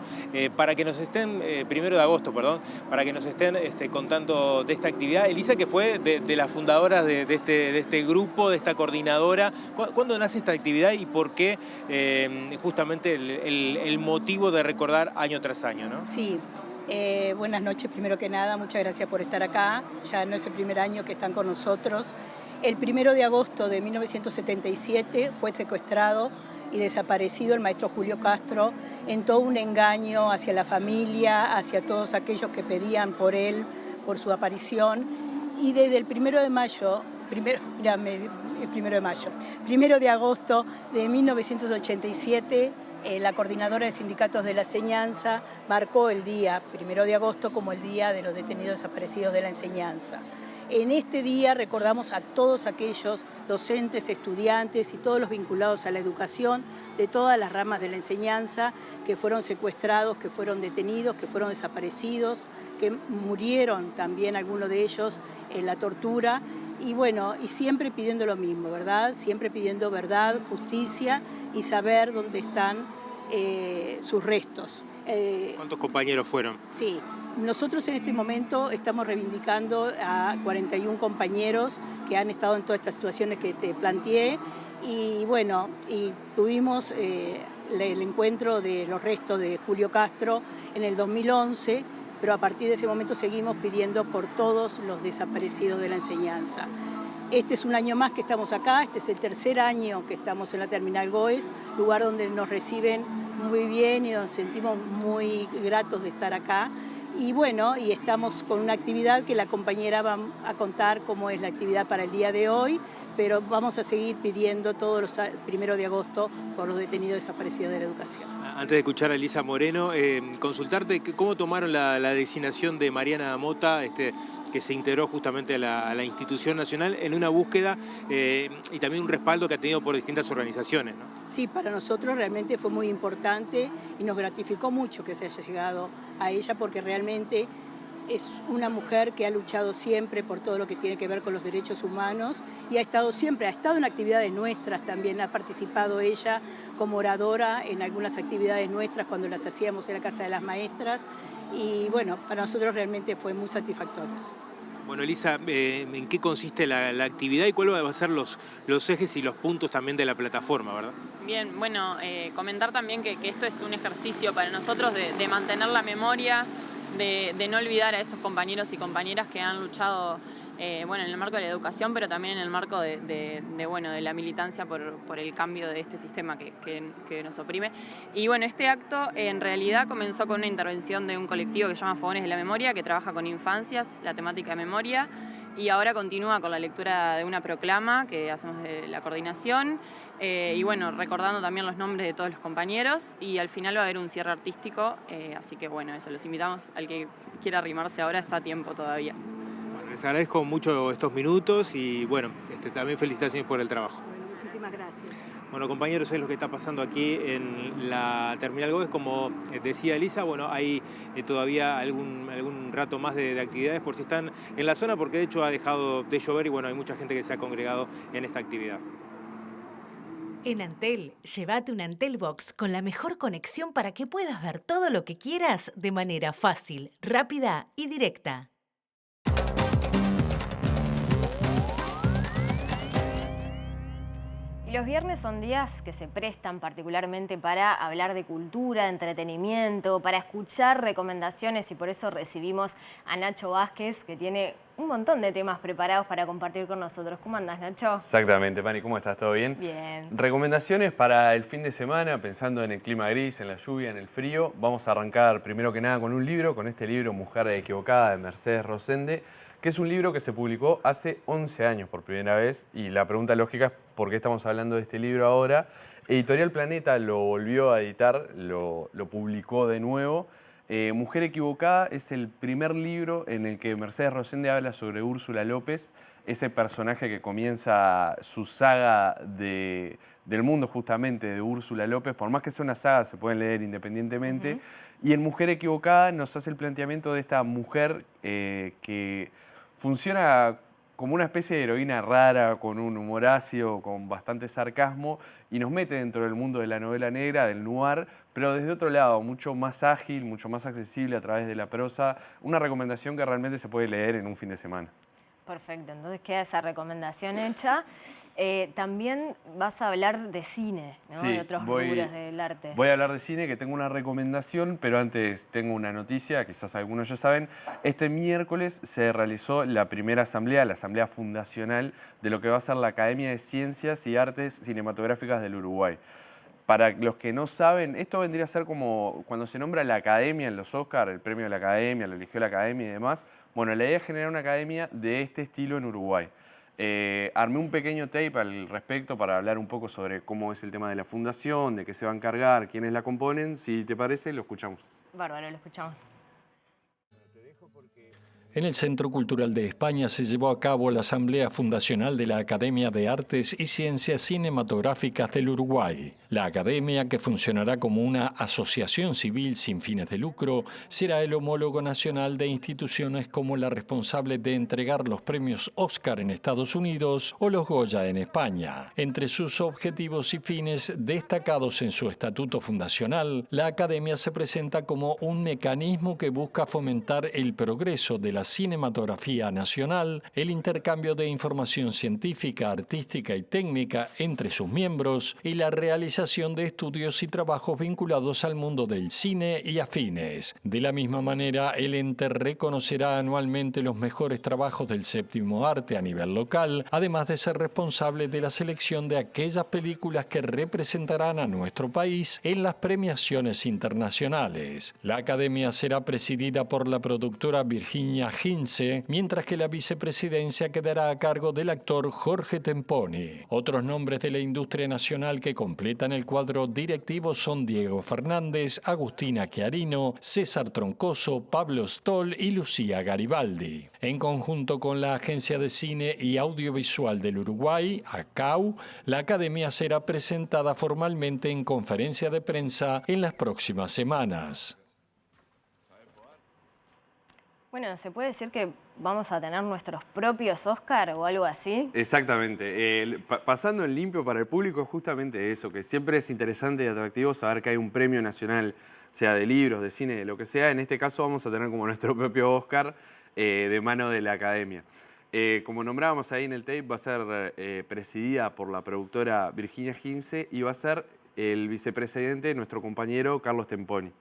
para que nos estén, Primero de Agosto, perdón, para que nos estén contando de esta actividad. Elisa, que fue de las fundadoras de este grupo, de esta coordinadora. ¿Cuándo nace esta actividad y por qué justamente el motivo de recordar año tras año, ¿no? Sí. Buenas noches, primero que nada, muchas gracias por estar acá. Ya no es el primer año que están con nosotros. El 1 de agosto de 1977 fue secuestrado y desaparecido el maestro Julio Castro en todo un engaño hacia la familia, hacia todos aquellos que pedían por él, por su aparición. Y desde el 1 de mayo, 1 de agosto de 1987, la coordinadora de sindicatos de la enseñanza marcó el día 1 de agosto como el día de los detenidos desaparecidos de la enseñanza. En este día recordamos a todos aquellos docentes, estudiantes y todos los vinculados a la educación de todas las ramas de la enseñanza que fueron secuestrados, que fueron detenidos, que fueron desaparecidos, que murieron también algunos de ellos en la tortura. Y bueno, y siempre pidiendo lo mismo, ¿verdad? Siempre pidiendo verdad, justicia y saber dónde están sus restos. ¿Cuántos compañeros fueron? Sí. Nosotros en este momento estamos reivindicando a 41 compañeros que han estado en todas estas situaciones que te planteé y bueno, y tuvimos el encuentro de los restos de Julio Castro en el 2011, pero a partir de ese momento seguimos pidiendo por todos los desaparecidos de la enseñanza. Este es un año más que estamos acá, este es el tercer año que estamos en la terminal Goes, lugar donde nos reciben muy bien y nos sentimos muy gratos de estar acá. Y bueno, y estamos con una actividad que la compañera va a contar cómo es la actividad para el día de hoy, pero vamos a seguir pidiendo todos los 1 de agosto por los detenidos desaparecidos de la educación. Antes de escuchar a Elisa Moreno, consultarte cómo tomaron la designación de Mariana Mota, que se integró justamente a la institución nacional en una búsqueda y también un respaldo que ha tenido por distintas organizaciones, ¿no? Sí, para nosotros realmente fue muy importante y nos gratificó mucho que se haya llegado a ella porque realmente es una mujer que ha luchado siempre por todo lo que tiene que ver con los derechos humanos y ha estado en actividades nuestras también, ha participado ella como oradora en algunas actividades nuestras cuando las hacíamos en la Casa de las Maestras y bueno, para nosotros realmente fue muy satisfactorio. Bueno, Elisa, ¿en qué consiste la actividad y cuáles van a ser los ejes y los puntos también de la plataforma, verdad? Bien, bueno, comentar también que esto es un ejercicio para nosotros de mantener la memoria, de no olvidar a estos compañeros y compañeras que han luchado bueno, en el marco de la educación, pero también en el marco de la militancia por el cambio de este sistema que nos oprime. Y bueno, este acto en realidad comenzó con una intervención de un colectivo que se llama Fogones de la Memoria, que trabaja con infancias, la temática de memoria. y ahora continúa con la lectura de una proclama que hacemos de la coordinación, y bueno, recordando también los nombres de todos los compañeros, y al final va a haber un cierre artístico, así que bueno, eso, los invitamos, al que quiera arrimarse ahora está a tiempo todavía. Bueno, les agradezco mucho estos minutos y bueno, también felicitaciones por el trabajo. Bueno, muchísimas gracias. Bueno, compañeros, es lo que está pasando aquí en la Terminal Gómez. Como decía Elisa, bueno, hay todavía algún rato más de actividades por si están en la zona, porque de hecho ha dejado de llover y bueno, hay mucha gente que se ha congregado en esta actividad. En Antel, llévate un Antel Box con la mejor conexión para que puedas ver todo lo que quieras de manera fácil, rápida y directa. Y los viernes son días que se prestan particularmente para hablar de cultura, entretenimiento, para escuchar recomendaciones, y por eso recibimos a Nacho Vázquez, que tiene un montón de temas preparados para compartir con nosotros. ¿Cómo andás, Nacho? Exactamente, Pani, ¿cómo estás? ¿Todo bien? Bien. Recomendaciones para el fin de semana, pensando en el clima gris, en la lluvia, en el frío. Vamos a arrancar primero que nada con un libro, con este libro Mujer Equivocada de Mercedes Rosende, que es un libro que se publicó hace 11 años por primera vez, y la pregunta lógica es ¿por qué estamos hablando de este libro ahora? Editorial Planeta lo volvió a editar, lo publicó de nuevo. Mujer Equivocada es el primer libro en el que Mercedes Rosende habla sobre Úrsula López, ese personaje que comienza su saga del mundo justamente de Úrsula López. Por más que sea una saga, se pueden leer independientemente. Y en Mujer Equivocada nos hace el planteamiento de esta mujer que funciona como una especie de heroína rara, con un humor ácido, con bastante sarcasmo, y nos mete dentro del mundo de la novela negra, del noir, pero desde otro lado, mucho más ágil, mucho más accesible a través de la prosa. Una recomendación que realmente se puede leer en un fin de semana. Perfecto, entonces queda esa recomendación hecha. También vas a hablar de cine, ¿no? Sí, de otros rubros del arte. Voy a hablar de cine, que tengo una recomendación, pero antes tengo una noticia, quizás algunos ya saben. Este miércoles se realizó la primera asamblea, la asamblea fundacional de lo que va a ser la Academia de Ciencias y Artes Cinematográficas del Uruguay. Para los que no saben, esto vendría a ser como cuando se nombra la academia en los Oscars, el premio de la academia, lo eligió la academia y demás. Bueno, la idea es generar una academia de este estilo en Uruguay. Armé un pequeño tape al respecto para hablar un poco sobre cómo es el tema de la fundación, de qué se va a encargar, quiénes la componen. Si te parece, lo escuchamos. Bárbaro, lo escuchamos. En el Centro Cultural de España se llevó a cabo la Asamblea Fundacional de la Academia de Artes y Ciencias Cinematográficas del Uruguay. La academia, que funcionará como una asociación civil sin fines de lucro, será el homólogo nacional de instituciones como la responsable de entregar los premios Oscar en Estados Unidos o los Goya en España. Entre sus objetivos y fines destacados en su estatuto fundacional, la academia se presenta como un mecanismo que busca fomentar el progreso de la cinematografía nacional, el intercambio de información científica, artística y técnica entre sus miembros y la realización de estudios y trabajos vinculados al mundo del cine y afines. De la misma manera, el ente reconocerá anualmente los mejores trabajos del séptimo arte a nivel local, además de ser responsable de la selección de aquellas películas que representarán a nuestro país en las premiaciones internacionales. La academia será presidida por la productora Virginia Hinze, mientras que la vicepresidencia quedará a cargo del actor Jorge Temponi. Otros nombres de la industria nacional que completan el cuadro directivo son Diego Fernández, Agustina Chiarino, César Troncoso, Pablo Stoll y Lucía Garibaldi. En conjunto con la Agencia de Cine y Audiovisual del Uruguay, ACAU, la academia será presentada formalmente en conferencia de prensa en las próximas semanas. Bueno, ¿se puede decir que vamos a tener nuestros propios Oscar o algo así? Exactamente. Pasando en limpio para el público es justamente eso, que siempre es interesante y atractivo saber que hay un premio nacional, sea de libros, de cine, de lo que sea. En este caso vamos a tener como nuestro propio Oscar de mano de la academia. Como nombrábamos ahí en el tape, va a ser presidida por la productora Virginia Hinze y va a ser el vicepresidente nuestro compañero Carlos Temponi.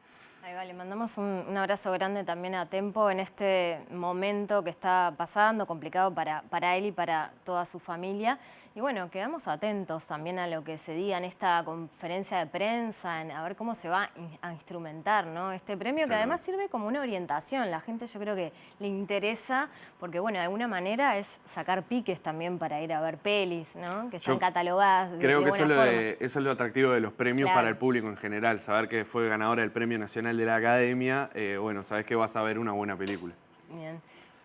Ahí va, Le mandamos un abrazo grande también a Tempo en este momento que está pasando, complicado para él y para toda su familia. Y bueno, quedamos atentos también a lo que se diga en esta conferencia de prensa, a ver cómo se va a instrumentar, ¿no? Este premio, que además sirve como una orientación. La gente, yo creo que le interesa, porque bueno, de alguna manera es sacar piques también para ir a ver pelis, ¿no? Que están catalogadas de Creo que buena forma. eso es lo atractivo de los premios Claro. para el público en general. Saber que fue ganadora del Premio Nacional de la Academia, bueno, sabes que vas a ver una buena película. Bien.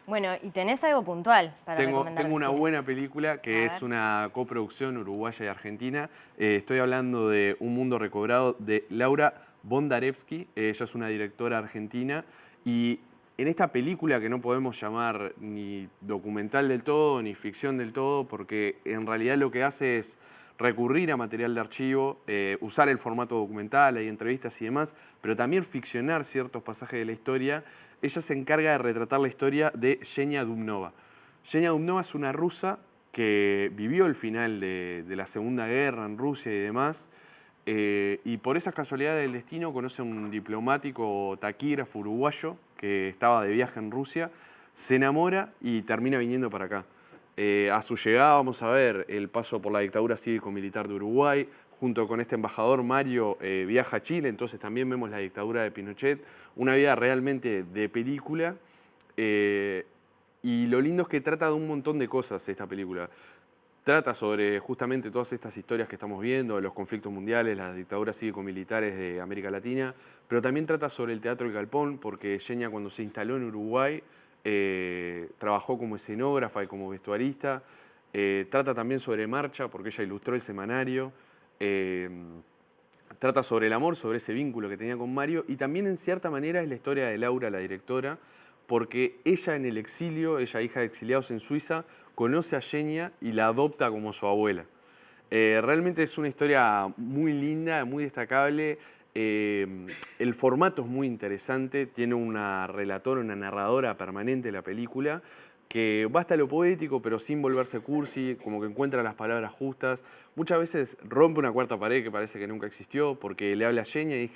Bueno, ¿y tenés algo puntual para recomendar? Tengo una del cine? buena película que es una coproducción uruguaya y argentina. Estoy hablando de Un Mundo Recobrado de Laura Bondarevsky. Ella es una directora argentina y en esta película, que no podemos llamar ni documental del todo ni ficción del todo, porque en realidad lo que hace es recurrir a material de archivo, usar el formato documental, hay entrevistas y demás, pero también ficcionar ciertos pasajes de la historia. Ella se encarga de retratar la historia de Yenia Dumnova. Yenia Dumnova es una rusa que vivió el final de la Segunda Guerra en Rusia y demás, y por esas casualidades del destino conoce a un diplomático taquígrafo uruguayo que estaba de viaje en Rusia, se enamora y termina viniendo para acá. A su llegada vamos a ver el paso por la dictadura cívico-militar de Uruguay. Junto con este embajador Mario viaja a Chile, entonces también vemos la dictadura de Pinochet. Una vida realmente de película. Y lo lindo es que trata de un montón de cosas esta película. Trata sobre justamente todas estas historias que estamos viendo, de los conflictos mundiales, las dictaduras cívico-militares de América Latina, pero también trata sobre el Teatro El Galpón, porque Yenia, cuando se instaló en Uruguay, trabajó como escenógrafa y como vestuarista. Trata también sobre Marcha, porque ella ilustró el semanario. Trata sobre el amor, sobre ese vínculo que tenía con Mario, y también en cierta manera es la historia de Laura, la directora, porque ella en el exilio, ella hija de exiliados en Suiza, conoce a Yenia y la adopta como su abuela. Realmente es una historia muy linda, muy destacable. El formato es muy interesante, tiene una relatora, una narradora permanente de la película, que va hasta lo poético, pero sin volverse cursi, como que encuentra las palabras justas. Muchas veces rompe una cuarta pared que parece que nunca existió, porque le habla a Yenia y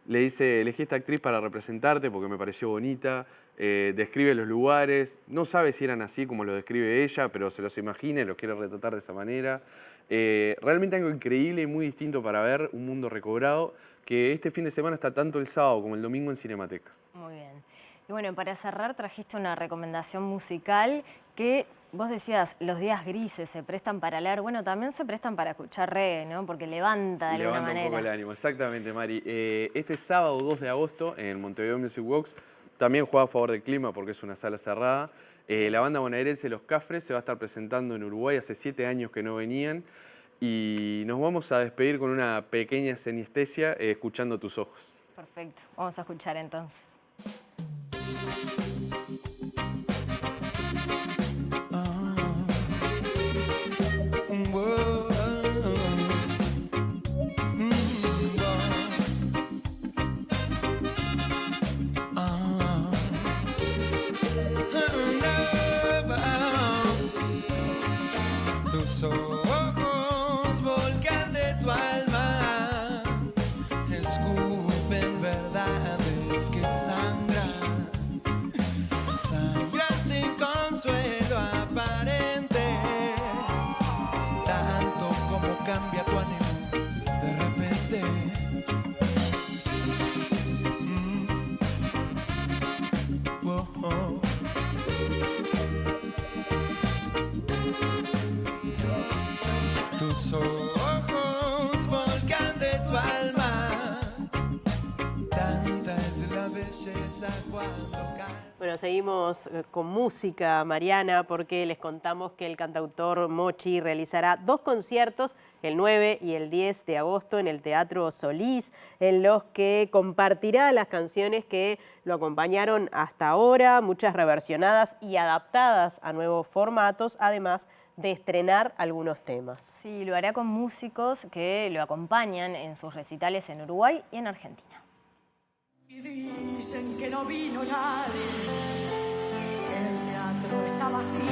le dice, elegí esta actriz para representarte porque me pareció bonita, describe los lugares, no sabe si eran así como lo describe ella, pero se los imagina y los quiere retratar de esa manera. Realmente algo increíble y muy distinto para ver, Un Mundo Recobrado, que este fin de semana está tanto el sábado como el domingo en Cinemateca. Muy bien. Y bueno, para cerrar trajiste una recomendación musical que vos decías, los días grises se prestan para leer, bueno, también se prestan para escuchar reggae, ¿no? Porque levanta de alguna manera. Levanta un poco el ánimo, exactamente, Mari. Este sábado 2 de agosto en el Montevideo Music Works también juega a favor del clima porque es una sala cerrada. La banda bonaerense Los Cafres se va a estar presentando en Uruguay, hace 7 años que no venían. Y nos vamos a despedir con una pequeña sinestesia escuchando Tus Ojos. Perfecto, vamos a escuchar entonces. Tus ojos, volcán de tu alma, escupen verdades que sangran, sangran sin consuelo aparente, tanto como cambia tu ánimo de repente. Oh, oh. Tus ojos, volcán de tu alma, tanta es la belleza cuando cae. Bueno, seguimos con música, Mariana, porque les contamos que el cantautor Mochi realizará 2 conciertos, el 9 y el 10 de agosto, en el Teatro Solís, en los que compartirá las canciones que lo acompañaron hasta ahora, muchas reversionadas y adaptadas a nuevos formatos, además de estrenar algunos temas. Sí, lo hará con músicos que lo acompañan en sus recitales en Uruguay y en Argentina. Y dicen que no vino nadie, que el teatro está vacío.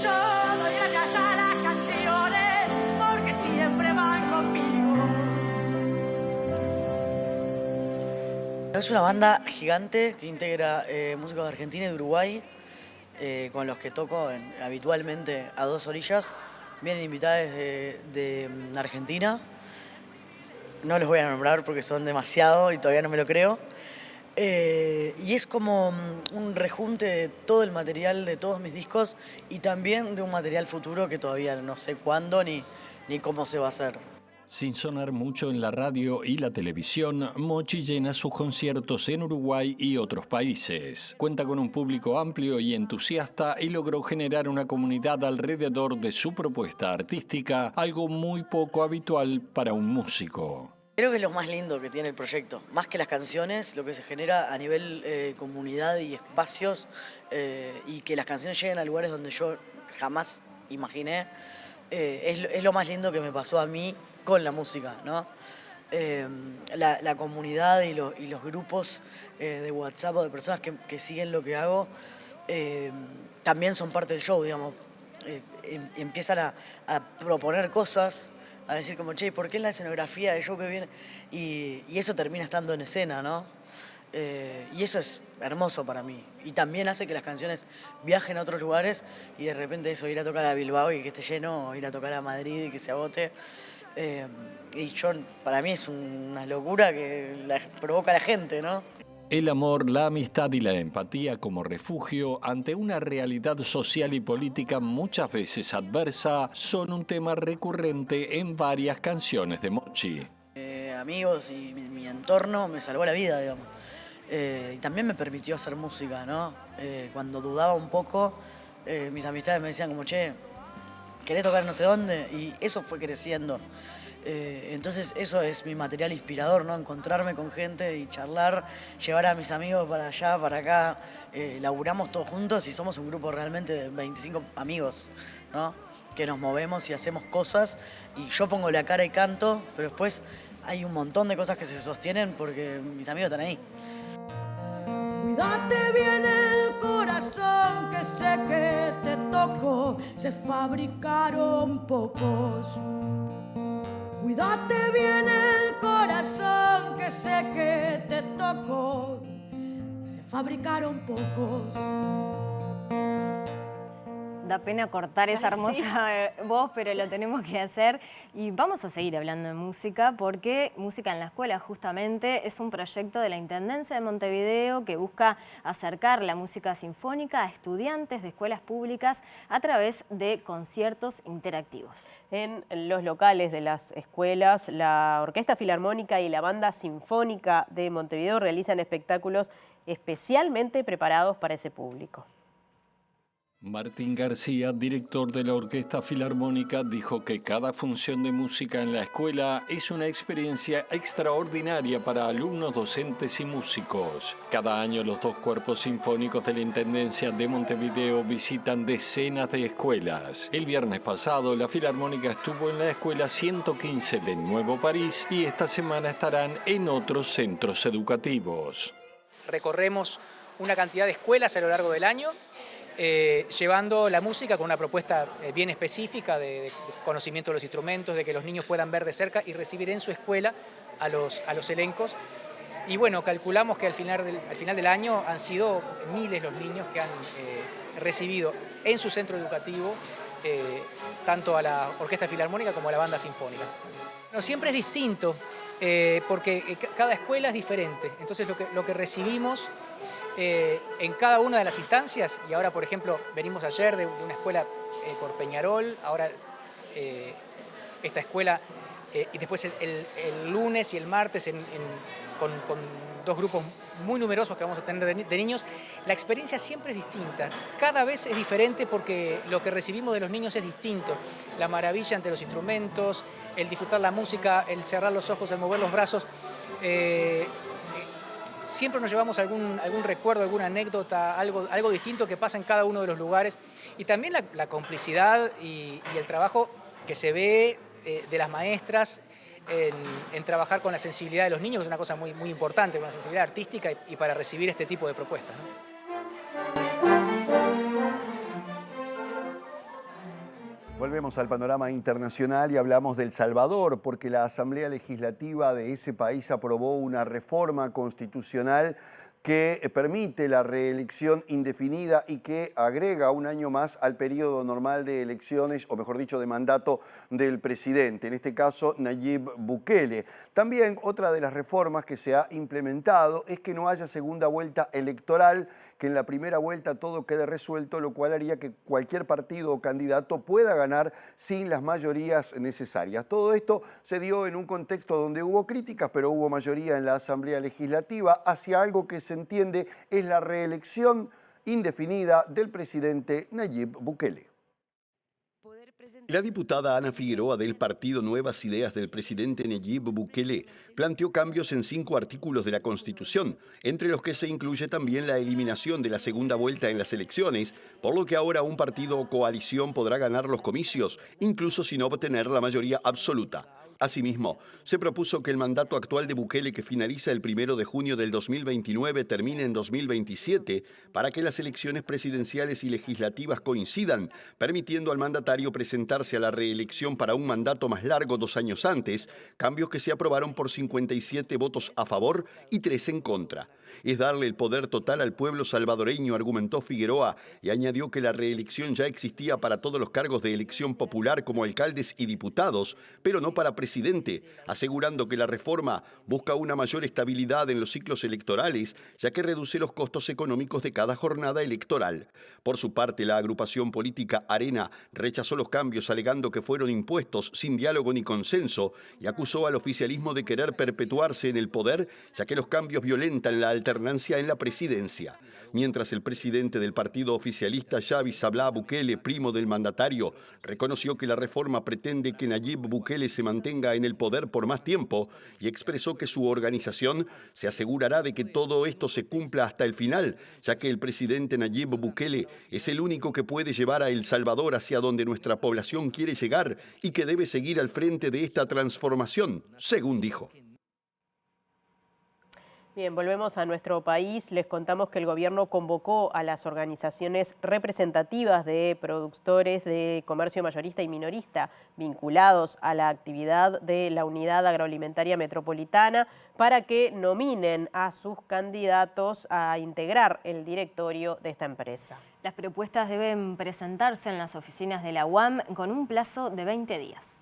Yo doy gracias a las canciones porque siempre van conmigo. Es una banda gigante que integra músicos de Argentina y de Uruguay, con los que toco habitualmente a dos orillas. Vienen invitados de Argentina. No los voy a nombrar porque son demasiado y todavía no me lo creo. Y es como un rejunte de todo el material de todos mis discos y también de un material futuro que todavía no sé cuándo ni cómo se va a hacer. Sin sonar mucho en la radio y la televisión, Mochi llena sus conciertos en Uruguay y otros países. Cuenta con un público amplio y entusiasta y logró generar una comunidad alrededor de su propuesta artística, algo muy poco habitual para un músico. Creo que es lo más lindo que tiene el proyecto. Más que las canciones, lo que se genera a nivel comunidad y espacios y que las canciones lleguen a lugares donde yo jamás imaginé, es lo más lindo que me pasó a mí con la música, ¿no? La comunidad y los grupos de WhatsApp o de personas que siguen lo que hago también son parte del show, digamos. Empiezan a proponer cosas, a decir como, che, ¿por qué en la escenografía del show que viene? Y eso termina estando en escena, ¿no? Y eso es hermoso para mí. Y también hace que las canciones viajen a otros lugares y de repente eso, ir a tocar a Bilbao y que esté lleno, o ir a tocar a Madrid y que se agote. Para mí es una locura que provoca a la gente, ¿no? El amor, la amistad y la empatía como refugio ante una realidad social y política muchas veces adversa son un tema recurrente en varias canciones de Mochi. Amigos y mi entorno me salvó la vida, digamos. Y también me permitió hacer música, ¿no? Cuando dudaba un poco, mis amistades me decían como, che, ¿querés tocar no sé dónde? Y eso fue creciendo. Entonces eso es mi material inspirador, ¿no? Encontrarme con gente y charlar, llevar a mis amigos para allá, para acá. Laburamos todos juntos y somos un grupo realmente de 25 amigos, ¿no? Que nos movemos y hacemos cosas. Y yo pongo la cara y canto, pero después hay un montón de cosas que se sostienen porque mis amigos están ahí. Cuídate bien el corazón, que sé que te tocó, se fabricaron pocos. Cuídate bien el corazón, que sé que te tocó, se fabricaron pocos. Da pena cortar esa hermosa voz, pero lo tenemos que hacer. Y vamos a seguir hablando de música, porque Música en la Escuela justamente es un proyecto de la Intendencia de Montevideo que busca acercar la música sinfónica a estudiantes de escuelas públicas a través de conciertos interactivos. En los locales de las escuelas, la Orquesta Filarmónica y la Banda Sinfónica de Montevideo realizan espectáculos especialmente preparados para ese público. Martín García, director de la Orquesta Filarmónica, dijo que cada función de música en la escuela es una experiencia extraordinaria para alumnos, docentes y músicos. Cada año los dos cuerpos sinfónicos de la Intendencia de Montevideo visitan decenas de escuelas. El viernes pasado, la Filarmónica estuvo en la escuela 115 de Nuevo París y esta semana estarán en otros centros educativos. Recorremos una cantidad de escuelas a lo largo del año, llevando la música con una propuesta bien específica de conocimiento de los instrumentos, de que los niños puedan ver de cerca y recibir en su escuela a los elencos. Y bueno, calculamos que al final del año han sido miles los niños que han recibido en su centro educativo tanto a la Orquesta Filarmónica como a la Banda Sinfónica. No, siempre es distinto porque cada escuela es diferente, entonces lo que recibimos en cada una de las instancias, y ahora por ejemplo venimos ayer de una escuela por Peñarol, ahora esta escuela y después el lunes y el martes con dos grupos muy numerosos que vamos a tener de niños, la experiencia siempre es distinta, cada vez es diferente porque lo que recibimos de los niños es distinto, la maravilla ante los instrumentos, el disfrutar la música, el cerrar los ojos, el mover los brazos, siempre nos llevamos algún recuerdo, alguna anécdota, algo distinto que pasa en cada uno de los lugares. Y también la complicidad y el trabajo que se ve de las maestras en trabajar con la sensibilidad de los niños, que es una cosa muy, muy importante, con la sensibilidad artística y para recibir este tipo de propuestas, ¿no? Volvemos al panorama internacional y hablamos de El Salvador, porque la Asamblea Legislativa de ese país aprobó una reforma constitucional que permite la reelección indefinida y que agrega un año más al periodo normal de elecciones, o mejor dicho, de mandato del presidente, en este caso Nayib Bukele. También otra de las reformas que se ha implementado es que no haya segunda vuelta electoral, que en la primera vuelta todo quede resuelto, lo cual haría que cualquier partido o candidato pueda ganar sin las mayorías necesarias. Todo esto se dio en un contexto donde hubo críticas, pero hubo mayoría en la Asamblea Legislativa hacia algo que se entiende es la reelección indefinida del presidente Nayib Bukele. La diputada Ana Figueroa del partido Nuevas Ideas del presidente Nayib Bukele planteó cambios en 5 artículos de la Constitución, entre los que se incluye también la eliminación de la segunda vuelta en las elecciones, por lo que ahora un partido o coalición podrá ganar los comicios, incluso sin obtener la mayoría absoluta. Asimismo, se propuso que el mandato actual de Bukele, que finaliza el 1 de junio del 2029, termine en 2027 para que las elecciones presidenciales y legislativas coincidan, permitiendo al mandatario presentarse a la reelección para un mandato más largo 2 años antes, cambios que se aprobaron por 57 votos a favor y 3 en contra. Es darle el poder total al pueblo salvadoreño, argumentó Figueroa, y añadió que la reelección ya existía para todos los cargos de elección popular como alcaldes y diputados, pero no para presidente, asegurando que la reforma busca una mayor estabilidad en los ciclos electorales, ya que reduce los costos económicos de cada jornada electoral. Por su parte, la agrupación política Arena rechazó los cambios alegando que fueron impuestos sin diálogo ni consenso y acusó al oficialismo de querer perpetuarse en el poder, ya que los cambios violentan la alternancia en la presidencia. Mientras el presidente del partido oficialista, Javi Sablá Bukele, primo del mandatario, reconoció que la reforma pretende que Nayib Bukele se mantenga en el poder por más tiempo y expresó que su organización se asegurará de que todo esto se cumpla hasta el final, ya que el presidente Nayib Bukele es el único que puede llevar a El Salvador hacia donde nuestra población quiere llegar y que debe seguir al frente de esta transformación, según dijo. Bien, volvemos a nuestro país. Les contamos que el gobierno convocó a las organizaciones representativas de productores de comercio mayorista y minorista vinculados a la actividad de la Unidad Agroalimentaria Metropolitana para que nominen a sus candidatos a integrar el directorio de esta empresa. Las propuestas deben presentarse en las oficinas de la UAM con un plazo de 20 días.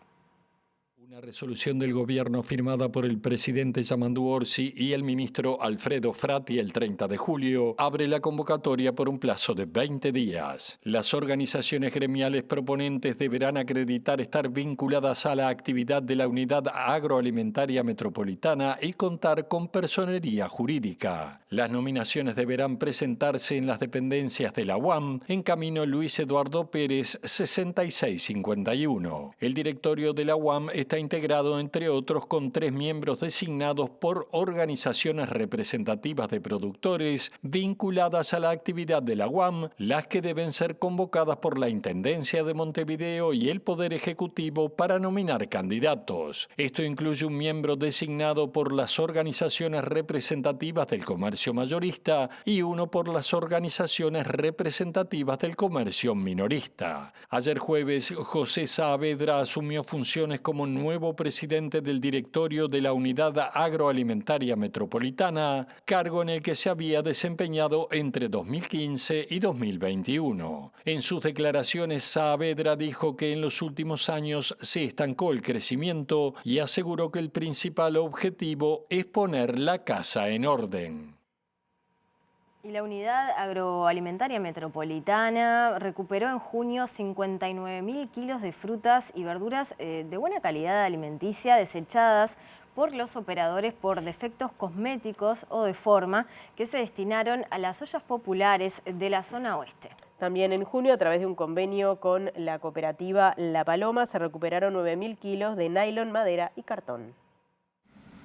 Una resolución del gobierno firmada por el presidente Yamandu Orsi y el ministro Alfredo Frati el 30 de julio abre la convocatoria por un plazo de 20 días. Las organizaciones gremiales proponentes deberán acreditar estar vinculadas a la actividad de la Unidad Agroalimentaria Metropolitana y contar con personería jurídica. Las nominaciones deberán presentarse en las dependencias de la UAM en Camino Luis Eduardo Pérez 6651. El directorio de la UAM está integrado, entre otros, con 3 miembros designados por organizaciones representativas de productores vinculadas a la actividad de la UAM, las que deben ser convocadas por la Intendencia de Montevideo y el Poder Ejecutivo para nominar candidatos. Esto incluye un miembro designado por las organizaciones representativas del comercio mayorista y uno por las organizaciones representativas del comercio minorista. Ayer jueves, José Saavedra asumió funciones como nuevo presidente del directorio de la Unidad Agroalimentaria Metropolitana, cargo en el que se había desempeñado entre 2015 y 2021. En sus declaraciones, Saavedra dijo que en los últimos años se estancó el crecimiento y aseguró que el principal objetivo es poner la casa en orden. Y la Unidad Agroalimentaria Metropolitana recuperó en junio 59.000 kilos de frutas y verduras de buena calidad alimenticia desechadas por los operadores por defectos cosméticos o de forma que se destinaron a las ollas populares de la zona oeste. También en junio, a través de un convenio con la cooperativa La Paloma, se recuperaron 9.000 kilos de nylon, madera y cartón.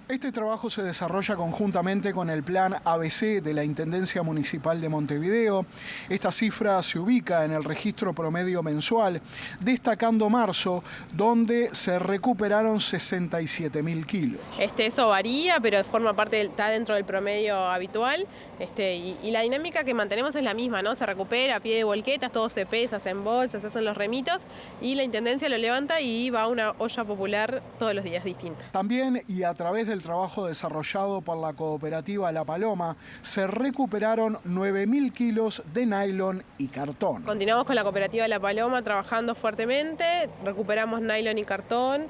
Este trabajo se desarrolla conjuntamente con el Plan ABC de la Intendencia Municipal de Montevideo. Esta cifra se ubica en el registro promedio mensual, destacando marzo, donde se recuperaron 67.000 kilos. Eso varía, pero forma parte, está dentro del promedio habitual. Y la dinámica que mantenemos es la misma, ¿no? Se recupera a pie de volquetas, todo se pesa, se embolsa, se hacen los remitos y la Intendencia lo levanta y va a una olla popular todos los días distinta. También, y a través del trabajo desarrollado por la cooperativa La Paloma, se recuperaron 9.000 kilos de nylon y cartón. Continuamos con la cooperativa La Paloma trabajando fuertemente, recuperamos nylon y cartón,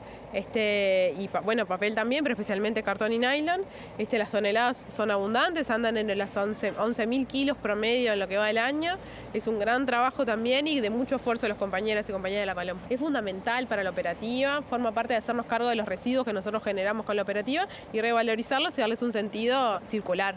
papel también, pero especialmente cartón y nylon. Las toneladas son abundantes, andan en las 11.000 kilos promedio en lo que va del año. Es un gran trabajo también y de mucho esfuerzo de los compañeros y compañeras de La Paloma. Es fundamental para la operativa, forma parte de hacernos cargo de los residuos que nosotros generamos con la operativa y revalorizarlos y darles un sentido circular.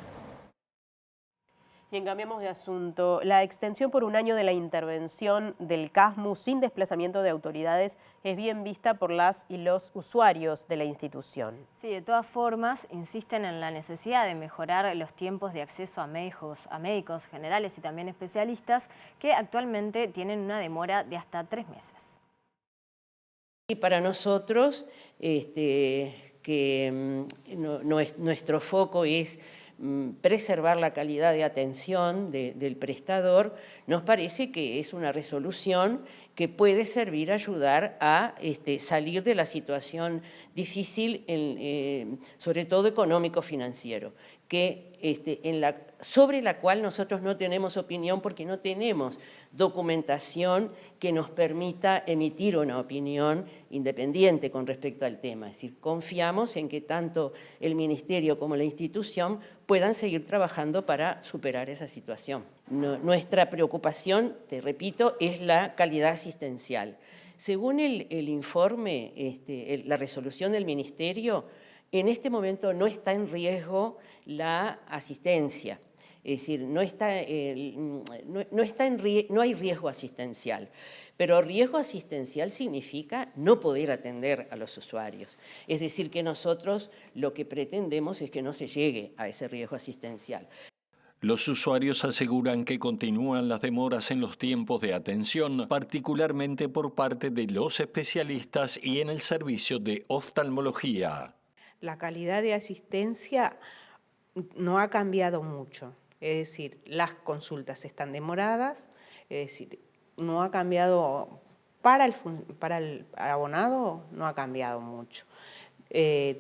Bien, cambiamos de asunto. La extensión por un año de la intervención del CASMU sin desplazamiento de autoridades es bien vista por las y los usuarios de la institución. Sí, de todas formas, insisten en la necesidad de mejorar los tiempos de acceso a médicos generales y también especialistas que actualmente tienen una demora de hasta 3 meses. Y para nosotros, nuestro foco es preservar la calidad de atención del prestador, nos parece que es una resolución que puede servir a ayudar a salir de la situación difícil, sobre todo económico-financiero, sobre la cual nosotros no tenemos opinión porque no tenemos documentación que nos permita emitir una opinión independiente con respecto al tema. Es decir, confiamos en que tanto el Ministerio como la institución puedan seguir trabajando para superar esa situación. Nuestra preocupación, te repito, es la calidad asistencial. Según el informe, la resolución del Ministerio, en este momento no está en riesgo la asistencia. Es decir, no hay riesgo asistencial, pero riesgo asistencial significa no poder atender a los usuarios. Es decir, que nosotros lo que pretendemos es que no se llegue a ese riesgo asistencial. Los usuarios aseguran que continúan las demoras en los tiempos de atención, particularmente por parte de los especialistas y en el servicio de oftalmología. La calidad de asistencia no ha cambiado mucho. Es decir, las consultas están demoradas, es decir, no ha cambiado, para el abonado no ha cambiado mucho.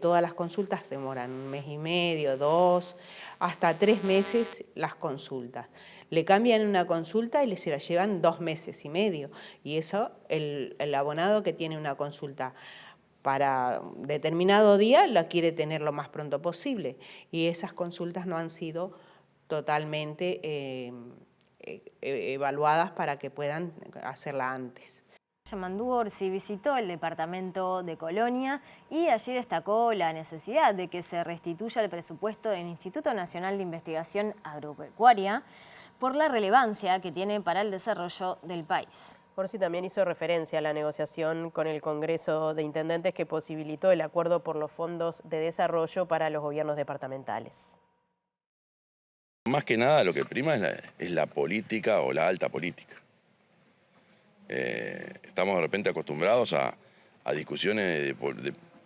Todas las consultas demoran 1 mes y medio, 2, hasta 3 meses las consultas. Le cambian una consulta y se la llevan 2 meses y medio. Y eso, el abonado que tiene una consulta para determinado día la quiere tener lo más pronto posible. Y esas consultas no han sido totalmente evaluadas para que puedan hacerla antes. Yamandu Orsi visitó el departamento de Colonia y allí destacó la necesidad de que se restituya el presupuesto del Instituto Nacional de Investigación Agropecuaria por la relevancia que tiene para el desarrollo del país. Orsi también hizo referencia a la negociación con el Congreso de Intendentes que posibilitó el acuerdo por los fondos de desarrollo para los gobiernos departamentales. Más que nada lo que prima es la política o la alta política. Estamos de repente acostumbrados a discusiones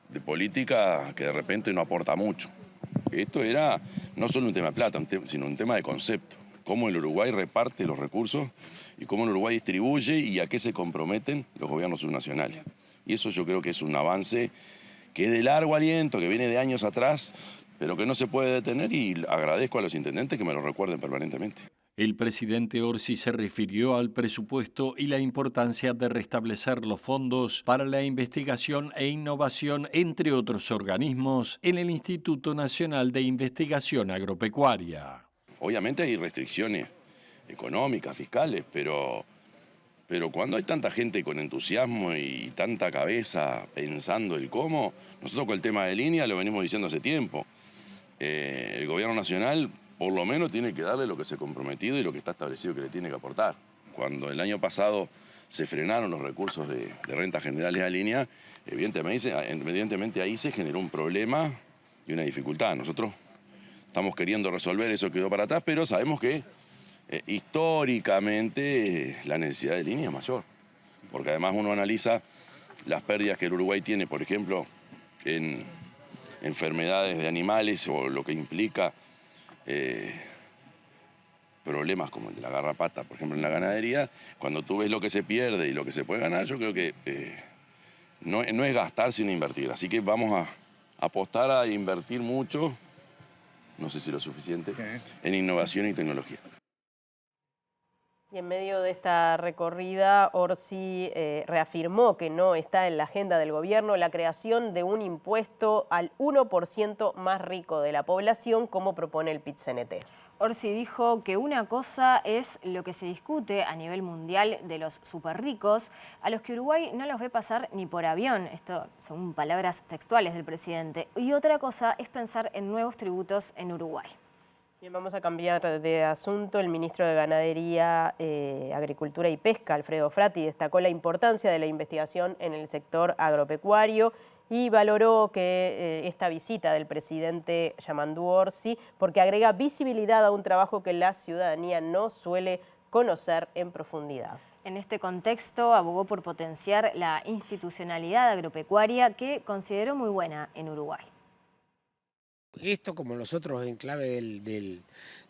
de política que de repente no aporta mucho. Esto era no solo un tema de plata, sino un tema de concepto. Cómo el Uruguay reparte los recursos y cómo el Uruguay distribuye y a qué se comprometen los gobiernos subnacionales. Y eso yo creo que es un avance que es de largo aliento, que viene de años atrás, pero que no se puede detener y agradezco a los intendentes que me lo recuerden permanentemente. El presidente Orsi se refirió al presupuesto y la importancia de restablecer los fondos para la investigación e innovación, entre otros organismos, en el Instituto Nacional de Investigación Agropecuaria. Obviamente hay restricciones económicas, fiscales, pero cuando hay tanta gente con entusiasmo y tanta cabeza pensando el cómo, nosotros con el tema de línea lo venimos diciendo hace tiempo. El gobierno nacional por lo menos tiene que darle lo que se ha comprometido y lo que está establecido que le tiene que aportar. Cuando el año pasado se frenaron los recursos de rentas generales a línea, evidentemente ahí se generó un problema y una dificultad. Nosotros estamos queriendo resolver eso que quedó para atrás, pero sabemos que históricamente la necesidad de línea es mayor, porque además uno analiza las pérdidas que el Uruguay tiene, por ejemplo, en enfermedades de animales o lo que implica problemas como el de la garrapata, por ejemplo, en la ganadería. Cuando tú ves lo que se pierde y lo que se puede ganar, yo creo que no es gastar sino invertir. Así que vamos a apostar a invertir mucho, no sé si lo suficiente, en innovación y tecnología. Y en medio de esta recorrida, Orsi reafirmó que no está en la agenda del gobierno la creación de un impuesto al 1% más rico de la población, como propone el PIT-CNT. Orsi dijo que una cosa es lo que se discute a nivel mundial de los superricos, a los que Uruguay no los ve pasar ni por avión, esto según palabras textuales del presidente, y otra cosa es pensar en nuevos tributos en Uruguay. Bien, vamos a cambiar de asunto. El ministro de Ganadería, Agricultura y Pesca, Alfredo Frati, destacó la importancia de la investigación en el sector agropecuario y valoró que esta visita del presidente Yamandú Orsi, porque agrega visibilidad a un trabajo que la ciudadanía no suele conocer en profundidad. En este contexto abogó por potenciar la institucionalidad agropecuaria que consideró muy buena en Uruguay. Esto, como los otros en clave de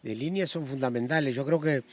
línea, son fundamentales. Yo creo que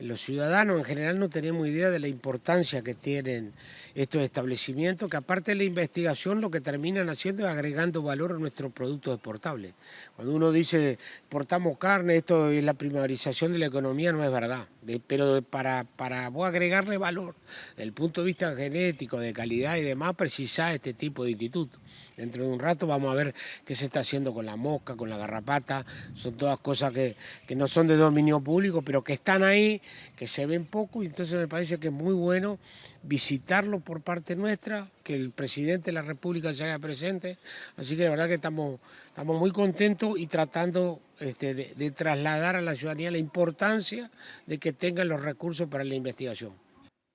los ciudadanos en general no tenemos idea de la importancia que tienen estos establecimientos, que aparte de la investigación lo que terminan haciendo es agregando valor a nuestros productos exportables. Cuando uno dice exportamos carne, esto es la primarización de la economía, no es verdad. Pero para vos agregarle valor, desde el punto de vista genético, de calidad y demás, precisás este tipo de institutos. Dentro de un rato vamos a ver qué se está haciendo con la mosca, con la garrapata. Son todas cosas que no son de dominio público, pero que están ahí, que se ven poco, y entonces me parece que es muy bueno visitarlo por parte nuestra, que el presidente de la República se haga presente. Así que la verdad que estamos muy contentos y tratando de trasladar a la ciudadanía la importancia de que tengan los recursos para la investigación.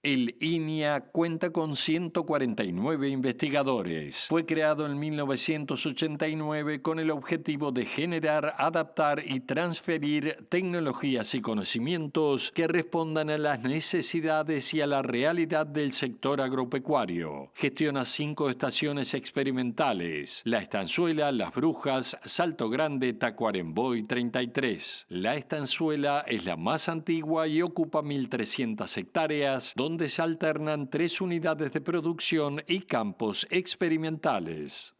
El INIA cuenta con 149 investigadores. Fue creado en 1989 con el objetivo de generar, adaptar y transferir tecnologías y conocimientos que respondan a las necesidades y a la realidad del sector agropecuario. Gestiona 5 estaciones experimentales: La Estanzuela, Las Brujas, Salto Grande, Tacuarembó y 33. La Estanzuela es la más antigua y ocupa 1.300 hectáreas, donde se alternan 3 unidades de producción y campos experimentales.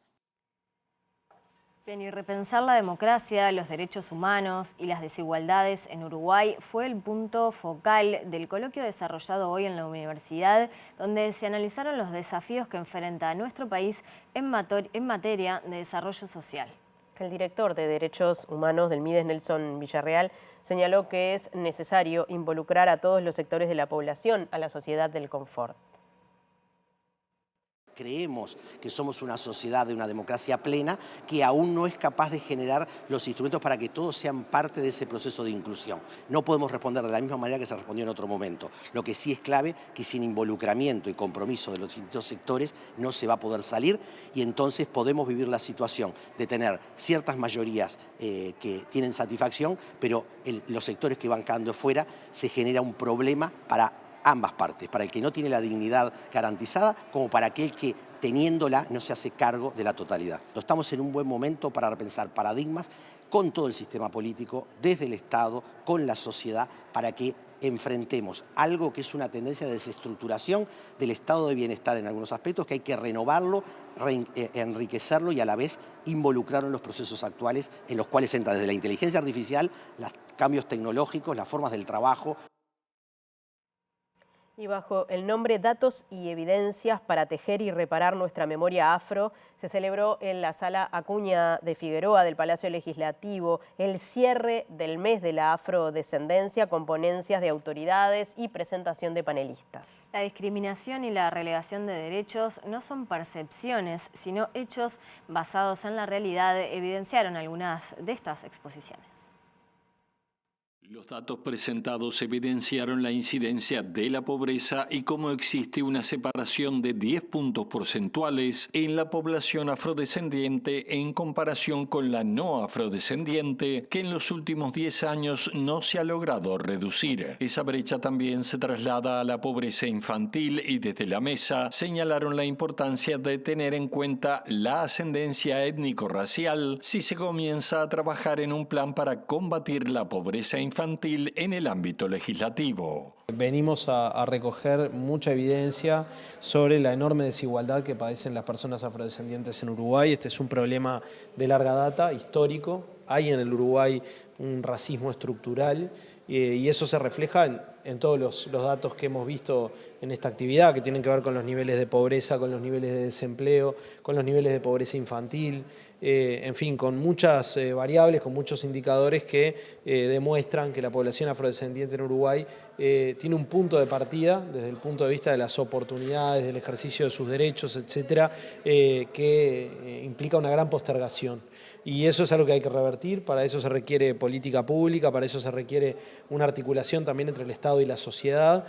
Bien, y repensar la democracia, los derechos humanos y las desigualdades en Uruguay fue el punto focal del coloquio desarrollado hoy en la universidad, donde se analizaron los desafíos que enfrenta nuestro país en materia de desarrollo social. El director de Derechos Humanos del MIDES, Nelson Villarreal, señaló que es necesario involucrar a todos los sectores de la población a la sociedad del confort. Creemos que somos una sociedad de una democracia plena que aún no es capaz de generar los instrumentos para que todos sean parte de ese proceso de inclusión. No podemos responder de la misma manera que se respondió en otro momento. Lo que sí es clave, que sin involucramiento y compromiso de los distintos sectores no se va a poder salir, y entonces podemos vivir la situación de tener ciertas mayorías que tienen satisfacción, pero los sectores que van quedando fuera, se genera un problema para ambas partes, para el que no tiene la dignidad garantizada, como para aquel que, teniéndola, no se hace cargo de la totalidad. Estamos en un buen momento para repensar paradigmas con todo el sistema político, desde el Estado, con la sociedad, para que enfrentemos algo que es una tendencia de desestructuración del estado de bienestar en algunos aspectos, que hay que renovarlo, enriquecerlo y a la vez involucrarlo en los procesos actuales, en los cuales entra desde la inteligencia artificial, los cambios tecnológicos, las formas del trabajo. Y bajo el nombre Datos y Evidencias para tejer y reparar nuestra memoria afro, se celebró en la Sala Acuña de Figueroa del Palacio Legislativo el cierre del mes de la afrodescendencia, con ponencias de autoridades y presentación de panelistas. La discriminación y la relegación de derechos no son percepciones, sino hechos basados en la realidad, evidenciaron algunas de estas exposiciones. Los datos presentados evidenciaron la incidencia de la pobreza y cómo existe una separación de 10 puntos porcentuales en la población afrodescendiente en comparación con la no afrodescendiente, que en los últimos 10 años no se ha logrado reducir. Esa brecha también se traslada a la pobreza infantil y desde la mesa señalaron la importancia de tener en cuenta la ascendencia étnico-racial si se comienza a trabajar en un plan para combatir la pobreza infantil en el ámbito legislativo. Venimos a recoger mucha evidencia sobre la enorme desigualdad que padecen las personas afrodescendientes en Uruguay. Este es un problema de larga data, histórico. Hay en el Uruguay un racismo estructural y eso se refleja en todos los datos que hemos visto en esta actividad, que tienen que ver con los niveles de pobreza, con los niveles de desempleo, con los niveles de pobreza infantil, en fin, con muchas variables, con muchos indicadores que demuestran que la población afrodescendiente en Uruguay tiene un punto de partida desde el punto de vista de las oportunidades, del ejercicio de sus derechos, etcétera, que implica una gran postergación. Y eso es algo que hay que revertir, para eso se requiere política pública, para eso se requiere una articulación también entre el Estado y la sociedad.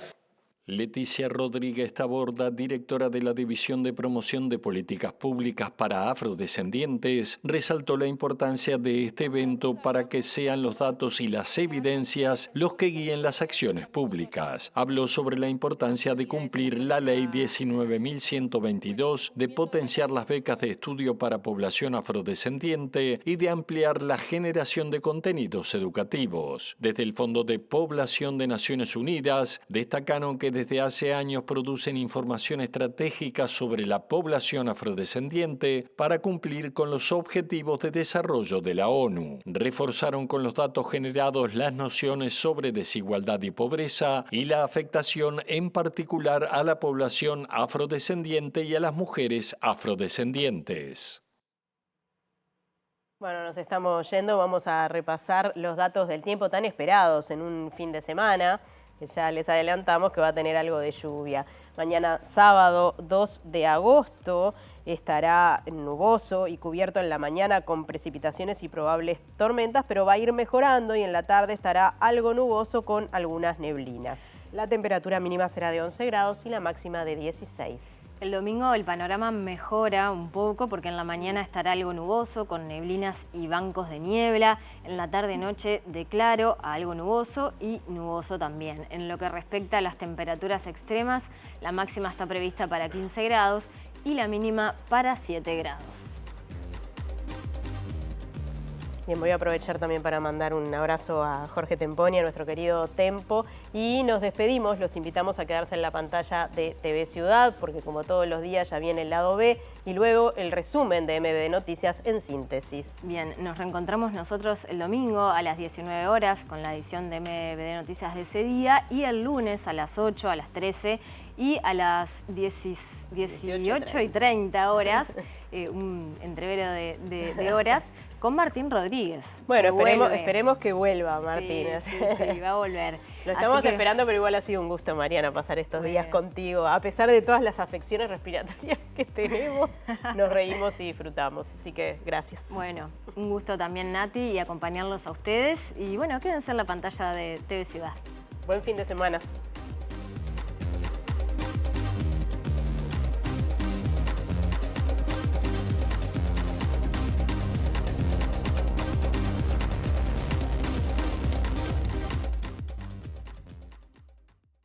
Leticia Rodríguez Taborda, directora de la División de Promoción de Políticas Públicas para Afrodescendientes, resaltó la importancia de este evento para que sean los datos y las evidencias los que guíen las acciones públicas. Habló sobre la importancia de cumplir la Ley 19.122, de potenciar las becas de estudio para población afrodescendiente y de ampliar la generación de contenidos educativos. Desde el Fondo de Población de Naciones Unidas, destacaron que desde hace años producen información estratégica sobre la población afrodescendiente para cumplir con los objetivos de desarrollo de la ONU. Reforzaron con los datos generados las nociones sobre desigualdad y pobreza y la afectación en particular a la población afrodescendiente y a las mujeres afrodescendientes. Bueno, nos estamos yendo, vamos a repasar los datos del tiempo tan esperados en un fin de semana, que ya les adelantamos que va a tener algo de lluvia. Mañana sábado 2 de agosto estará nuboso y cubierto en la mañana con precipitaciones y probables tormentas, pero va a ir mejorando y en la tarde estará algo nuboso con algunas neblinas. La temperatura mínima será de 11 grados y la máxima de 16. El domingo el panorama mejora un poco porque en la mañana estará algo nuboso con neblinas y bancos de niebla. En la tarde-noche de claro a algo nuboso y nuboso también. En lo que respecta a las temperaturas extremas, la máxima está prevista para 15 grados y la mínima para 7 grados. Bien, voy a aprovechar también para mandar un abrazo a Jorge Temponi, a nuestro querido Tempo, y nos despedimos, los invitamos a quedarse en la pantalla de TV Ciudad, porque como todos los días ya viene el lado B y luego el resumen de MBD Noticias en síntesis. Bien, nos reencontramos nosotros el domingo a las 19 horas con la edición de MBD Noticias de ese día y el lunes a las 8, a las 13 y a las 18:30 horas, un entrevero de horas, con Martín Rodríguez. Bueno, esperemos que vuelva Martín. Sí, va a volver. Lo estamos esperando, pero igual ha sido un gusto, Mariana, pasar estos días contigo. A pesar de todas las afecciones respiratorias que tenemos, nos reímos y disfrutamos. Así que gracias. Bueno, un gusto también, Nati, y acompañarlos a ustedes. Y bueno, quédense en la pantalla de TV Ciudad. Buen fin de semana.